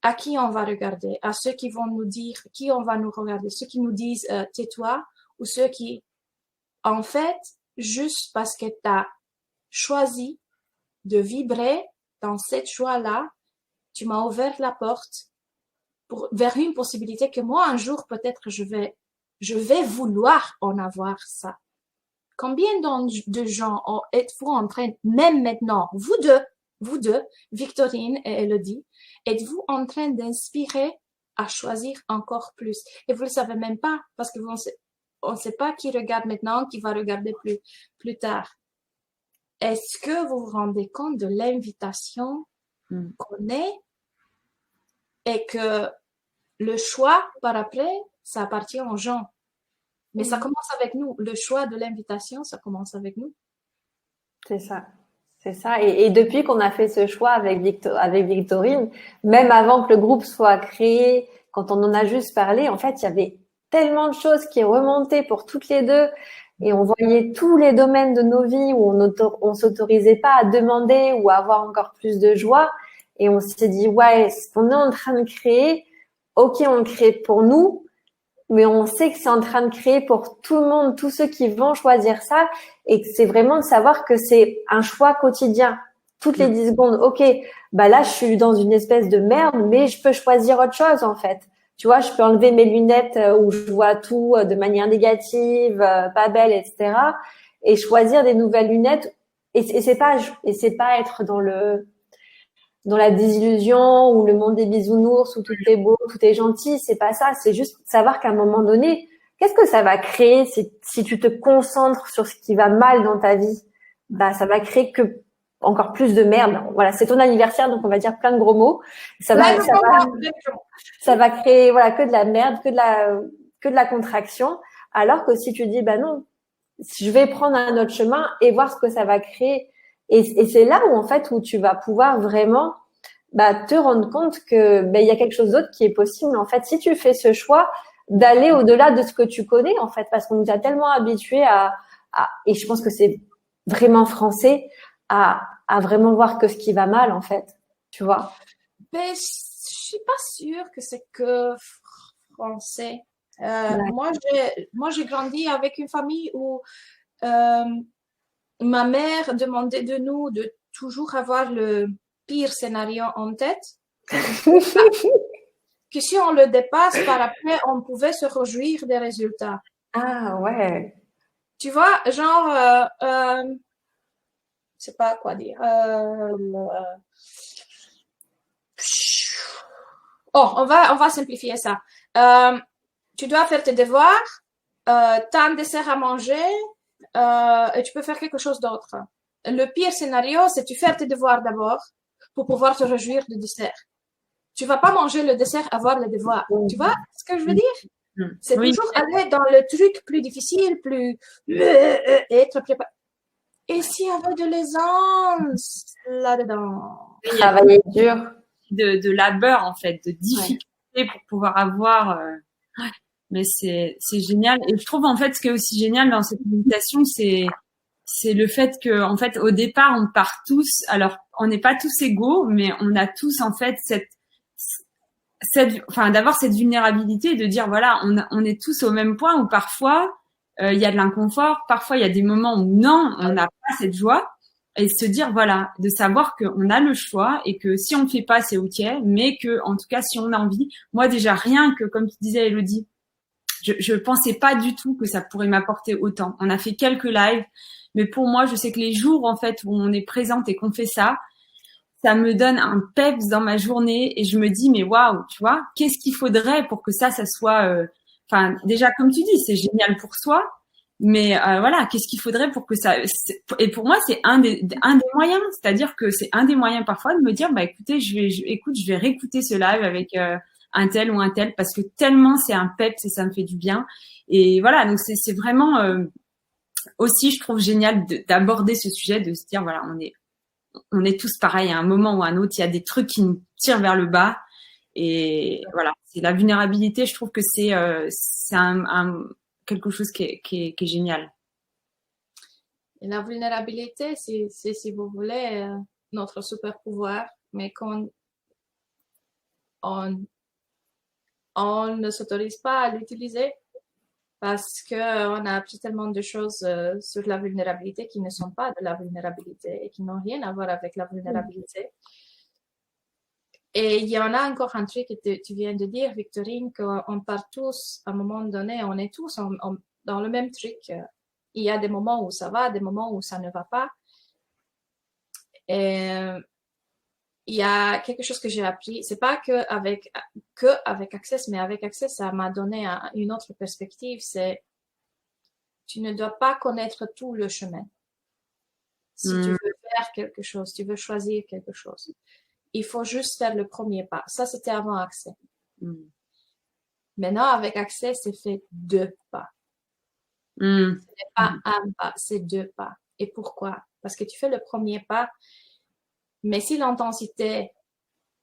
À qui on va regarder? À ceux qui vont nous dire, qui on va nous regarder? Ceux qui nous disent, tais-toi, ou ceux qui, en fait, juste parce que tu as choisi de vibrer dans cette joie-là, tu m'as ouvert la porte vers une possibilité que moi, un jour, peut-être, je vais vouloir en avoir ça. Combien de gens êtes-vous en train, même maintenant, vous deux, Victorine et Elodie, êtes-vous en train d'inspirer à choisir encore plus? Et vous le savez même pas, parce que on ne sait pas qui regarde maintenant, qui va regarder plus tard. Est-ce que vous vous rendez compte de l'invitation qu'on est et que le choix par après, ça appartient aux gens. Mais ça commence avec nous. Le choix de l'invitation, ça commence avec nous. C'est ça. C'est ça. Et depuis qu'on a fait ce choix avec Victorine, même avant que le groupe soit créé, quand on en a juste parlé, en fait, il y avait tellement de choses qui remontaient pour toutes les deux. Et on voyait tous les domaines de nos vies où on s'autorisait pas à demander ou à avoir encore plus de joie. Et on s'est dit, ouais, ce qu'on est en train de créer, ok, on le crée pour nous, mais on sait que c'est en train de créer pour tout le monde, tous ceux qui vont choisir ça, et que c'est vraiment de savoir que c'est un choix quotidien. Toutes les 10 secondes, ok, là, je suis dans une espèce de merde, mais je peux choisir autre chose, en fait. Tu vois, je peux enlever mes lunettes où je vois tout de manière négative, pas belle, etc. et choisir des nouvelles lunettes. Et c'est pas être dans la désillusion où le monde des bisounours où tout est beau, tout est gentil. C'est pas ça. C'est juste savoir qu'à un moment donné, qu'est-ce que ça va créer si tu te concentres sur ce qui va mal dans ta vie? Ça va créer que encore plus de merde. Voilà, c'est ton anniversaire, donc on va dire plein de gros mots. Ça va créer, voilà, que de la merde, que de la contraction. Alors que si tu dis, non, je vais prendre un autre chemin et voir ce que ça va créer. Et c'est là où tu vas pouvoir vraiment, te rendre compte que, il y a quelque chose d'autre qui est possible. En fait, si tu fais ce choix d'aller au-delà de ce que tu connais, en fait, parce qu'on nous a tellement habitués et je pense que c'est vraiment français, à vraiment voir que ce qui va mal, en fait, tu vois. Mais je suis pas sûre que c'est que français. Moi, j'ai grandi avec une famille où ma mère demandait de nous de toujours avoir le pire scénario en tête. Que si on le dépasse, par après, on pouvait se réjouir des résultats. Ah ouais. Tu vois, genre, je sais pas quoi dire. On va simplifier ça. Tu dois faire tes devoirs, t'as un dessert à manger, et tu peux faire quelque chose d'autre. Le pire scénario, c'est tu fais tes devoirs d'abord pour pouvoir te réjouir du dessert. Tu vas pas manger le dessert avant le devoir. Tu vois ce que je veux dire? C'est Oui. toujours aller dans le truc plus difficile, plus être préparé. Et s'il y avait de l'aisance là-dedans? Travailler dur. De labeur, en fait, de difficulté pour pouvoir avoir... mais c'est génial. Et je trouve, en fait, ce qui est aussi génial dans cette méditation, c'est le fait que, en fait, au départ, on part tous. Alors, on n'est pas tous égaux, mais on a tous, en fait, d'avoir cette vulnérabilité et de dire, voilà, on est tous au même point où parfois, il y a de l'inconfort. Parfois, il y a des moments où non, on n'a pas cette joie. Et se dire, voilà, de savoir qu'on a le choix et que si on ne fait pas, c'est OK, mais que, en tout cas, si on a envie, moi, déjà, rien que, comme tu disais, Elodie, je pensais pas du tout que ça pourrait m'apporter autant. On a fait quelques lives, mais pour moi, je sais que les jours, en fait, où on est présente et qu'on fait ça, ça me donne un peps dans ma journée et je me dis, mais waouh, tu vois, qu'est-ce qu'il faudrait pour que ça soit, déjà, comme tu dis, c'est génial pour soi, mais voilà, qu'est-ce qu'il faudrait pour que ça, et pour moi, c'est un des moyens, c'est-à-dire que c'est un des moyens parfois de me dire, bah écoutez, je vais réécouter ce live avec un tel ou un tel parce que tellement c'est un peps et ça me fait du bien. Et voilà, donc c'est vraiment aussi, je trouve génial d'aborder ce sujet, de se dire voilà, on est tous pareils à un moment ou à un autre. Il y a des trucs qui nous tirent vers le bas et voilà, c'est la vulnérabilité. Je trouve que c'est quelque chose qui est génial. Et la vulnérabilité, c'est si vous voulez, notre super pouvoir, mais quand on ne s'autorise pas à l'utiliser parce qu'on a appris tellement de choses sur la vulnérabilité qui ne sont pas de la vulnérabilité et qui n'ont rien à voir avec la vulnérabilité. Et il y en a encore un truc que tu viens de dire, Victorine, qu'on part tous, à un moment donné, on est tous dans le même truc. Il y a des moments où ça va, des moments où ça ne va pas. Et il y a quelque chose que j'ai appris, c'est pas que avec Access, mais avec Access, ça m'a donné une autre perspective, c'est tu ne dois pas connaître tout le chemin. Si tu veux faire quelque chose, tu veux choisir quelque chose, il faut juste faire le premier pas. Ça, c'était avant Access. Maintenant, avec Access, c'est fait 2 pas. Ce n'est pas un pas, c'est 2 pas. Et pourquoi? Parce que tu fais le premier pas, mais si l'intensité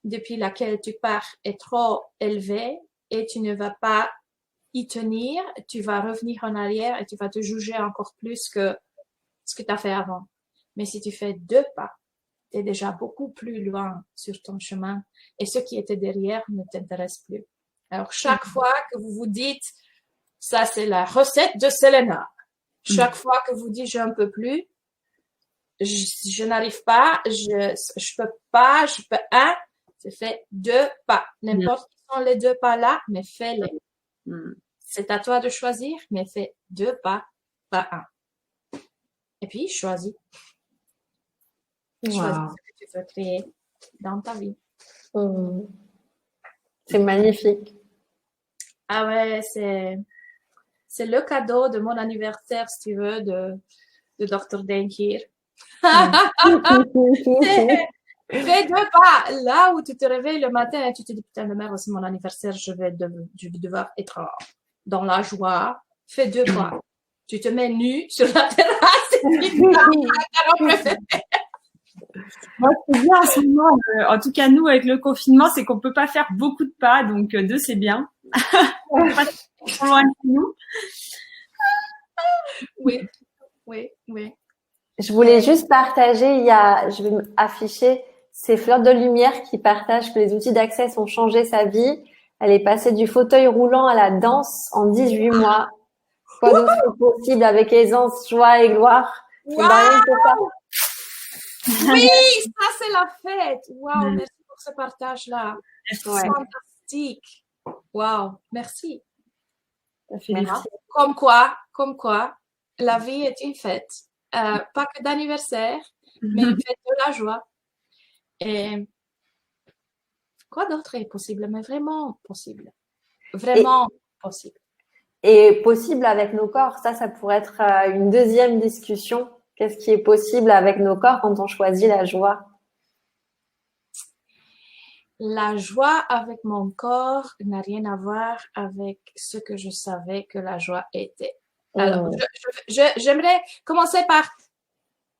depuis laquelle tu pars est trop élevée et tu ne vas pas y tenir, tu vas revenir en arrière et tu vas te juger encore plus que ce que tu as fait avant. Mais si tu fais 2 pas, tu es déjà beaucoup plus loin sur ton chemin et ce qui était derrière ne t'intéresse plus. Alors, chaque fois que vous vous dites, ça c'est la recette de Selena, chaque fois que vous dites, j'en peux plus, je n'arrive pas, je peux pas, je peux c'est fait 2 pas. N'importe qui sont les 2 pas là, mais fais-les. C'est à toi de choisir, mais fais 2 pas, pas 1. Et puis, choisis. Choisis ce que tu veux créer dans ta vie. C'est magnifique. Ah ouais, c'est le cadeau de mon anniversaire, si tu veux, de Dr. Denkir. Fais 2 pas. Là où tu te réveilles le matin et tu te dis, putain, de merde, c'est mon anniversaire, je vais devoir être dans la joie. Fais 2 pas. Tu te mets nu sur la terrasse et tu Moi, c'est bien en ce moment, en tout cas, nous, avec le confinement, c'est qu'on peut pas faire beaucoup de pas, donc 2, c'est bien. Pas trop loin de nous. Oui. Je voulais juste partager, je vais afficher ces fleurs de lumière qui partagent que les outils d'Access ont changé sa vie. Elle est passée du fauteuil roulant à la danse en 18 mois. Quoi d'autre est possible avec aisance, joie et gloire. Wow! Oui, ça c'est la fête. Wow, merci pour ce partage-là. Fantastique. Wow, merci. Merci. Comme quoi, la vie est une fête. Pas que d'anniversaire, mais une fête de la joie. Et quoi d'autre est possible, mais vraiment possible. Vraiment possible. est possible avec nos corps? Ça pourrait être une deuxième discussion. Qu'est-ce qui est possible avec nos corps quand on choisit la joie? La joie avec mon corps n'a rien à voir avec ce que je savais que la joie était. Alors, j'aimerais commencer par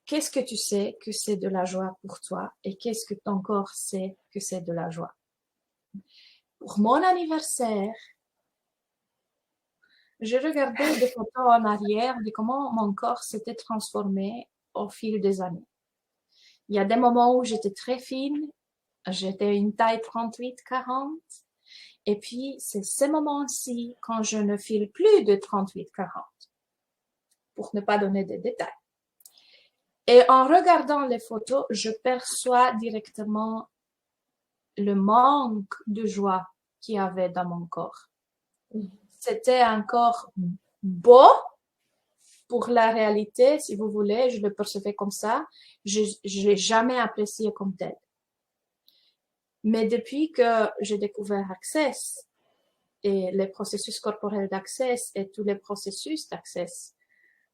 qu'est-ce que tu sais que c'est de la joie pour toi et qu'est-ce que ton corps sait que c'est de la joie? Pour mon anniversaire, je regardais des photos en arrière de comment mon corps s'était transformé au fil des années. Il y a des moments où j'étais très fine, j'étais une taille 38-40, et puis c'est ces moments-ci quand je ne file plus de 38-40, pour ne pas donner des détails. Et en regardant les photos, je perçois directement le manque de joie qu'il y avait dans mon corps. C'était un corps beau pour la réalité, si vous voulez, je le percevais comme ça. Je l'ai jamais apprécié comme tel. Mais depuis que j'ai découvert Access et les processus corporels d'Access et tous les processus d'Access,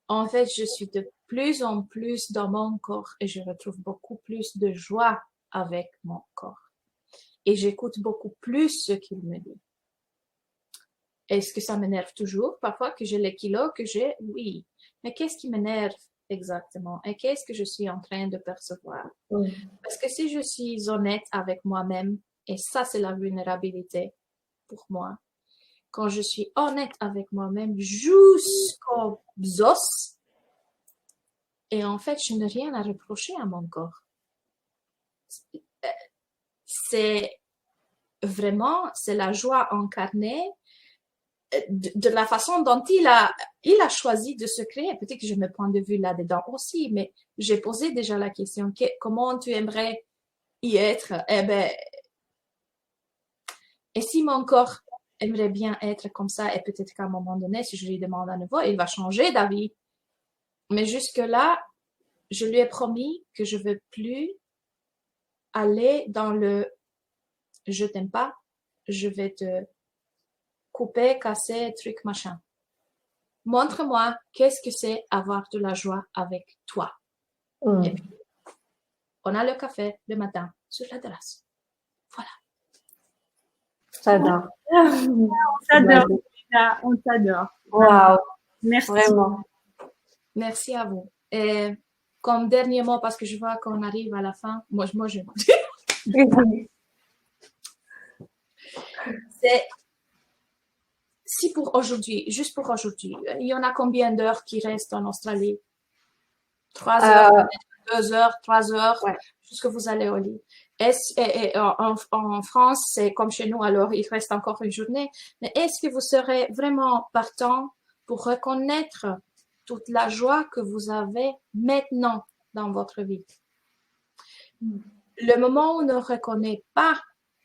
en fait, je suis de plus en plus dans mon corps et je retrouve beaucoup plus de joie avec mon corps. Et j'écoute beaucoup plus ce qu'il me dit. Est-ce que ça m'énerve toujours? Parfois que j'ai les kilos que j'ai, oui. Mais qu'est-ce qui m'énerve exactement? Et qu'est-ce que je suis en train de percevoir? Parce que si je suis honnête avec moi-même, et ça c'est la vulnérabilité pour moi, quand je suis honnête avec moi-même jusqu'aux os, et en fait je n'ai rien à reprocher à mon corps. C'est vraiment, c'est la joie incarnée de la façon dont il a choisi de se créer. Peut-être que j'ai mes points de vue là-dedans aussi, mais j'ai posé déjà la question, comment tu aimerais y être? Eh ben, et si mon corps aimerait bien être comme ça, et peut-être qu'à un moment donné, si je lui demande à nouveau, il va changer d'avis. Mais jusque-là, je lui ai promis que je ne veux plus aller dans le « je t'aime pas, je vais te couper, casser, truc, machin ». Montre-moi qu'est-ce que c'est avoir de la joie avec toi. Et puis, on a le café le matin sur la terrasse. Voilà. J'adore. On t'adore, on t'adore. Waouh. Merci. Vraiment. Merci à vous. Et comme dernier mot, parce que je vois qu'on arrive à la fin, moi je... C'est si pour aujourd'hui, juste pour aujourd'hui, il y en a combien d'heures qui restent en Australie? 3 heures, 2 heures, 3 heures, ouais. jusque vous allez au lit. Et en France, c'est comme chez nous, alors il reste encore une journée. Mais est-ce que vous serez vraiment partant pour reconnaître toute la joie que vous avez maintenant dans votre vie? Le moment où on ne reconnaît pas,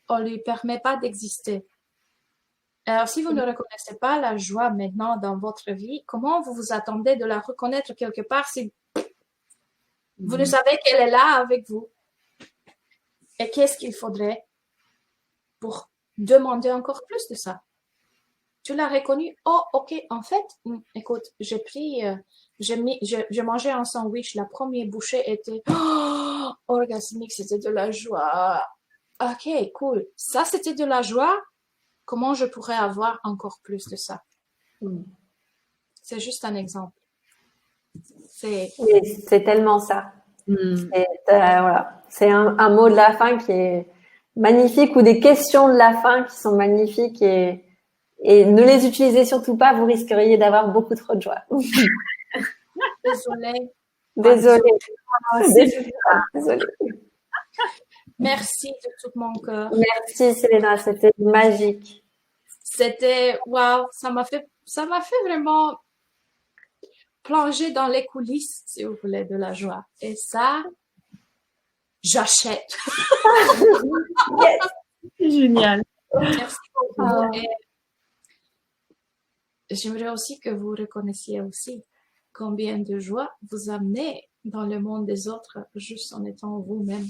on ne lui permet pas d'exister. Alors, si vous ne reconnaissez pas la joie maintenant dans votre vie, comment vous vous attendez de la reconnaître quelque part si vous ne savez qu'elle est là avec vous? Et qu'est-ce qu'il faudrait pour demander encore plus de ça? Tu l'as reconnu? Oh, ok, en fait, écoute, j'ai pris, j'ai mangé un sandwich, la première bouchée était orgasmique, c'était de la joie. Ok, cool. Ça, c'était de la joie. Comment je pourrais avoir encore plus de ça? C'est juste un exemple. C'est tellement ça. Voilà. C'est un mot de la fin qui est magnifique ou des questions de la fin qui sont magnifiques et ne les utilisez surtout pas, vous risqueriez d'avoir beaucoup trop de joie. Désolée. Désolée. Merci de tout mon cœur. Merci Selena, c'était magique. C'était waouh, ça m'a fait vraiment plonger dans les coulisses, si vous voulez, de la joie. Et ça, j'achète. Yes. Génial. Merci beaucoup. Et j'aimerais aussi que vous reconnaissiez aussi combien de joie vous amenez dans le monde des autres juste en étant vous-même.